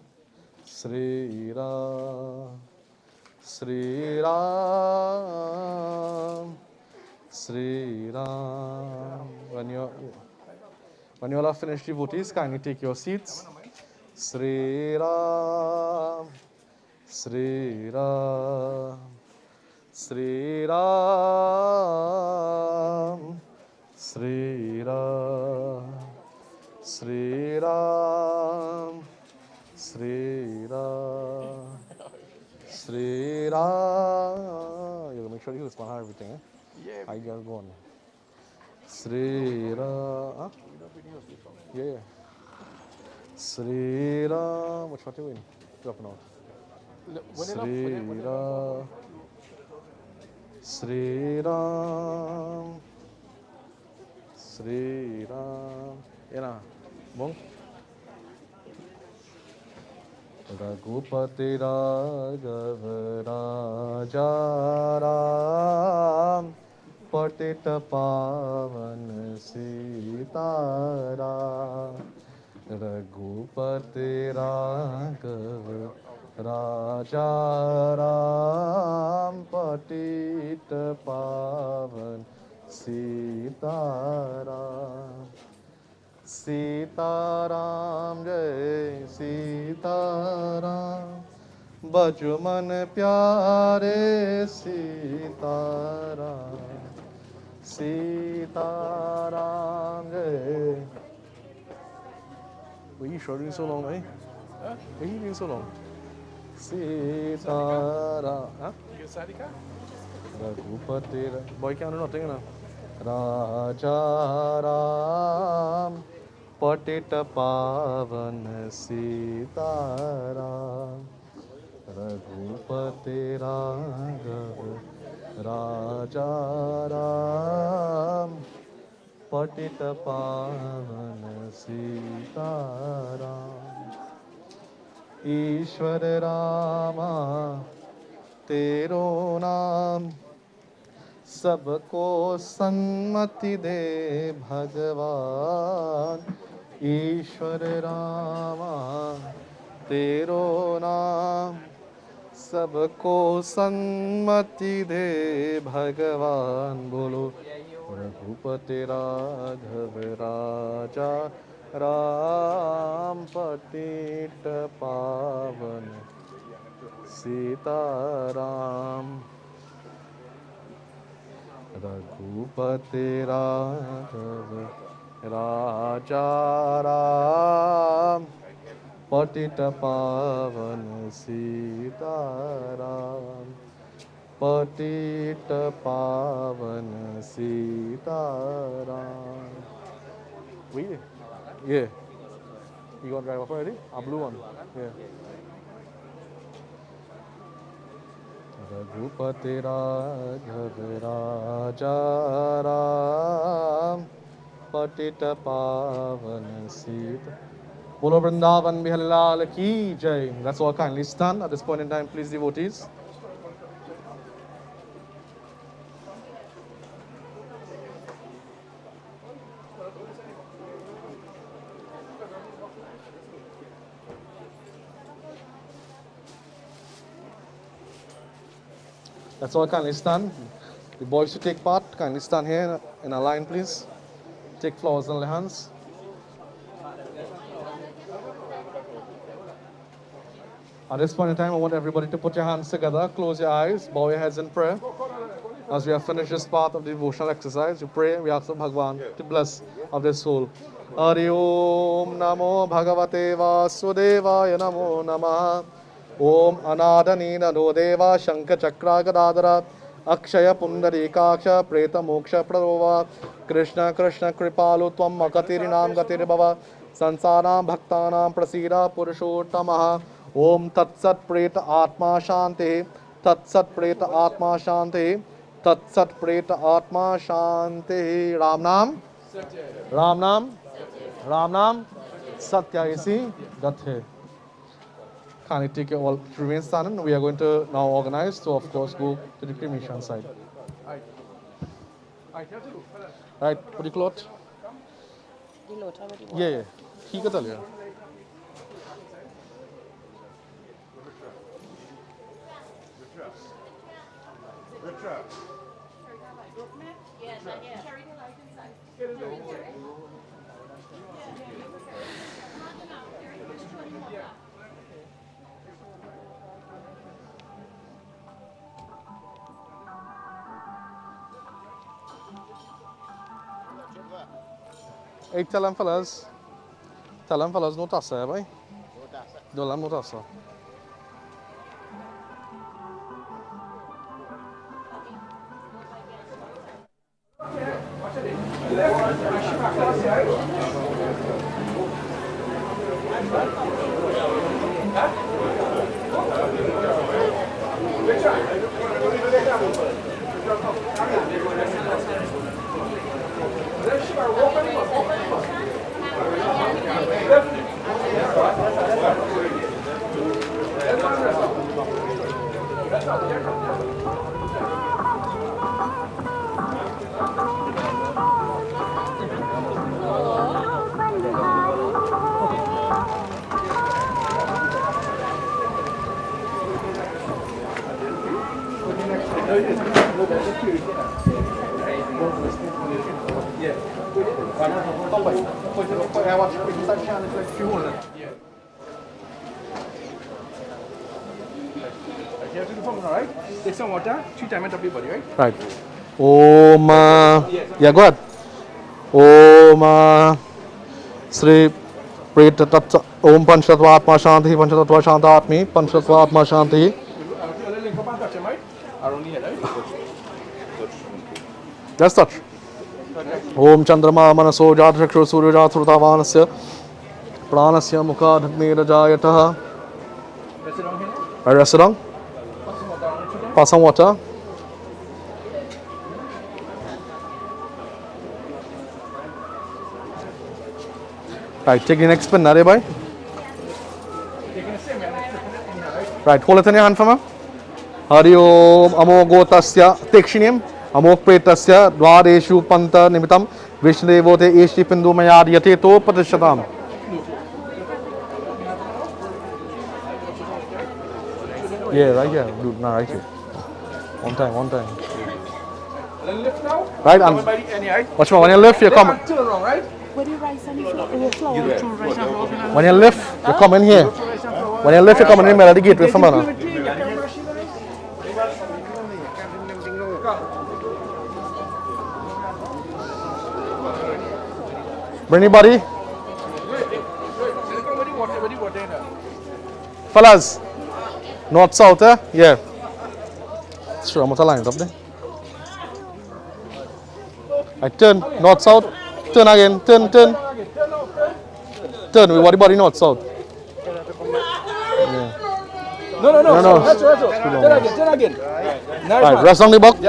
Sri Ram. Sri Ram. Sri Ram. When you all have finished the voting, kindly take your seats. Sri Ram. Sri Ram. Sri Ram. Sri Ram. Sri Ram. Sri Ram. Sri Ram. You gotta make sure you respond to everything, eh? Yeah. I gotta go on. Sri Ram. Huh? Yeah. Sri Ram. Which one you in? Dropping out. Sri Ram. Sri Ram. Sri Ram. Yeah, Bong. Raghupati Raghav Raja Ram Patit Pavan Sitaram Raghupati Raghav Raja Ram Patit Pavan Sitaram Sitaram जय सीताराम बजो मन प्यारे सीताराम सीताराम जय. Were you sure doing so long, eh? Huh? Were you doing so long? Sitaram. Huh? You get side car? Raghupati. Boy can't do nothing now. Raja Ram Patit Pavan Sitaram Raghupati Raghav Raja Ram Patit Pavan Sitaram ईश्वर रामा तेरो नाम सबको सन्मति दे भगवान ईश्वर रामा तेरो नाम सबको सन्मति दे भगवान. बोलो रघुपति राघव राजा राम पतित पावन सीताराम. रघुपति राघव राजा राम पतित पावन सीताराम पतित पावन Sitaram. We? Yeah. You gonna drive up already? A blue one. Yeah. Raghupati Raghav Raja Ram Patita Pavana Sita. Bolo Vrindavan Bihari Lal Ki Jai. Let's all kindly stand at this point in time, please, devotees. Let's all kindly stand. The boys who take part, kindly stand here in a line, please. Take flowers in their hands. At this point in time, I want everybody to put your hands together, close your eyes, bow your heads in prayer. As we have finished this part of the devotional exercise, we pray, we ask the Bhagwan to bless of this soul. Hari Om Namo Bhagavate Vasudevaya Namo Namaha. Om Anadanina Dodeva Shankha Chakra Gadadara Akshaya Pundarikaksha Preta Moksha Pradova Krishna Krishna Kripalu Tvam Makatirinam Gatiribhava Sansaram Bhaktanam Prasida Purushottamaha. Om Tat Sat Preta Atma Shanti Tat Sat Preta Atma Shanti Tat Sat Preta Atma Shanti. Ram Nam Ram Nam Ram Nam Satya Isi Gathe. Kindly take your all remain standing. We are going to now organize to, of course, go to the cremation side. Right, put the cloth. Yeah. He can tell you. Hey, tell them fellas, no tassa, boy. Don't let no tassa. Take some water, 3 times up your body, right? Right. Om. Yeah, go ahead. Om. Sri Preta Tattva Om Panchatatva Atma Shanti Panchatatva Shantatmi Panchatatva Atma Shanti. Let's touch. Om Chandrama Manaso Jatakshu Surya Jatrutavanasya Pranasya Mukha Dhagni Rajayataha. Rest it down. Pass some water. Right, take the next spin, Nare bhai. Right, hold it in your hand for me. Hari Om Amogotasya Tekshinim Amok Pretasya Dvareshu Panta Nimitam Vishnevote Eshi Pindu Mayad Yateto Patishatam. Yeah, right here. Dude, no, right here. One time. Right, and watch me, when you lift, you come. When you lift, you come in here. When you lift, you come in the middle of the gateway from here. Bring anybody? Fellas, north, south, eh? Yeah. Sure, I'm lines up there. I turn, north, south. Turn again, turn. Turn, we worry about north, south. Yeah. No. Turn again. Right, rest on the box.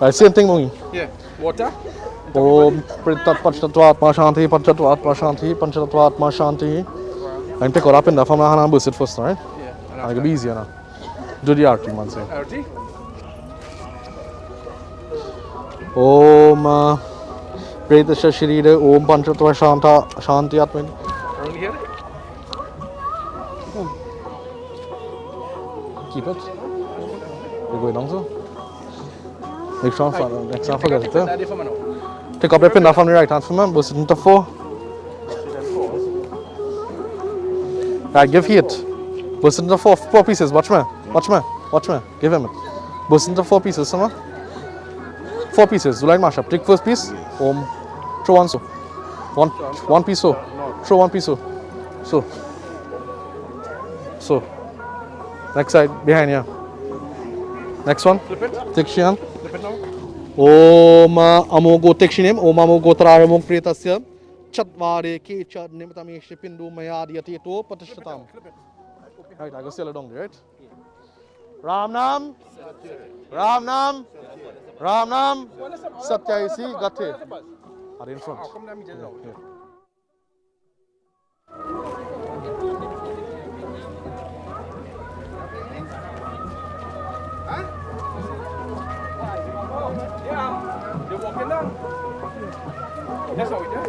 Right, same thing, Mungi. Yeah, water. Om Pritat Pachatvatma Shanti Pachatvatma Shanti Panchatvatma Shanti. And pick it up in the family and boost it first, right? Yeah. And It'll be easier now. Do the arti, man. Say. Arti? Om Pretasha Shirida Om Panchatva Shanta Shanti Atman. Around here? Keep it. You're going down, so? Next time, forget it. Daddy for me now. Pick up your pin from the right hand for me, boost it into 4. Right, give heat. Boost it into 4 pieces. Watch me. Give him it. Boost it into 4 pieces, summer. 4 pieces. Do like mash up. Take first piece. Throw one so. One piece so. Throw one piece so. So. Next side, behind you. Next one. Flip it. Take Shian. Flip it now. Om Amogo Tekshinim, Om Amogo Traramok Pretasya, Chatware, Kecha, Nimitami, Shipindu, Mayadi, Tito, Patashatam. Right, I go sell it down there, right? Ramnam, Satya Isi, Gate. Are in front. Come down, me just now. Yeah, they're walking down. That's how we do.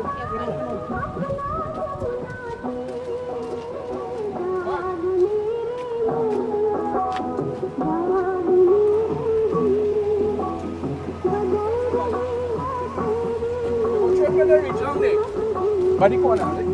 By the corner.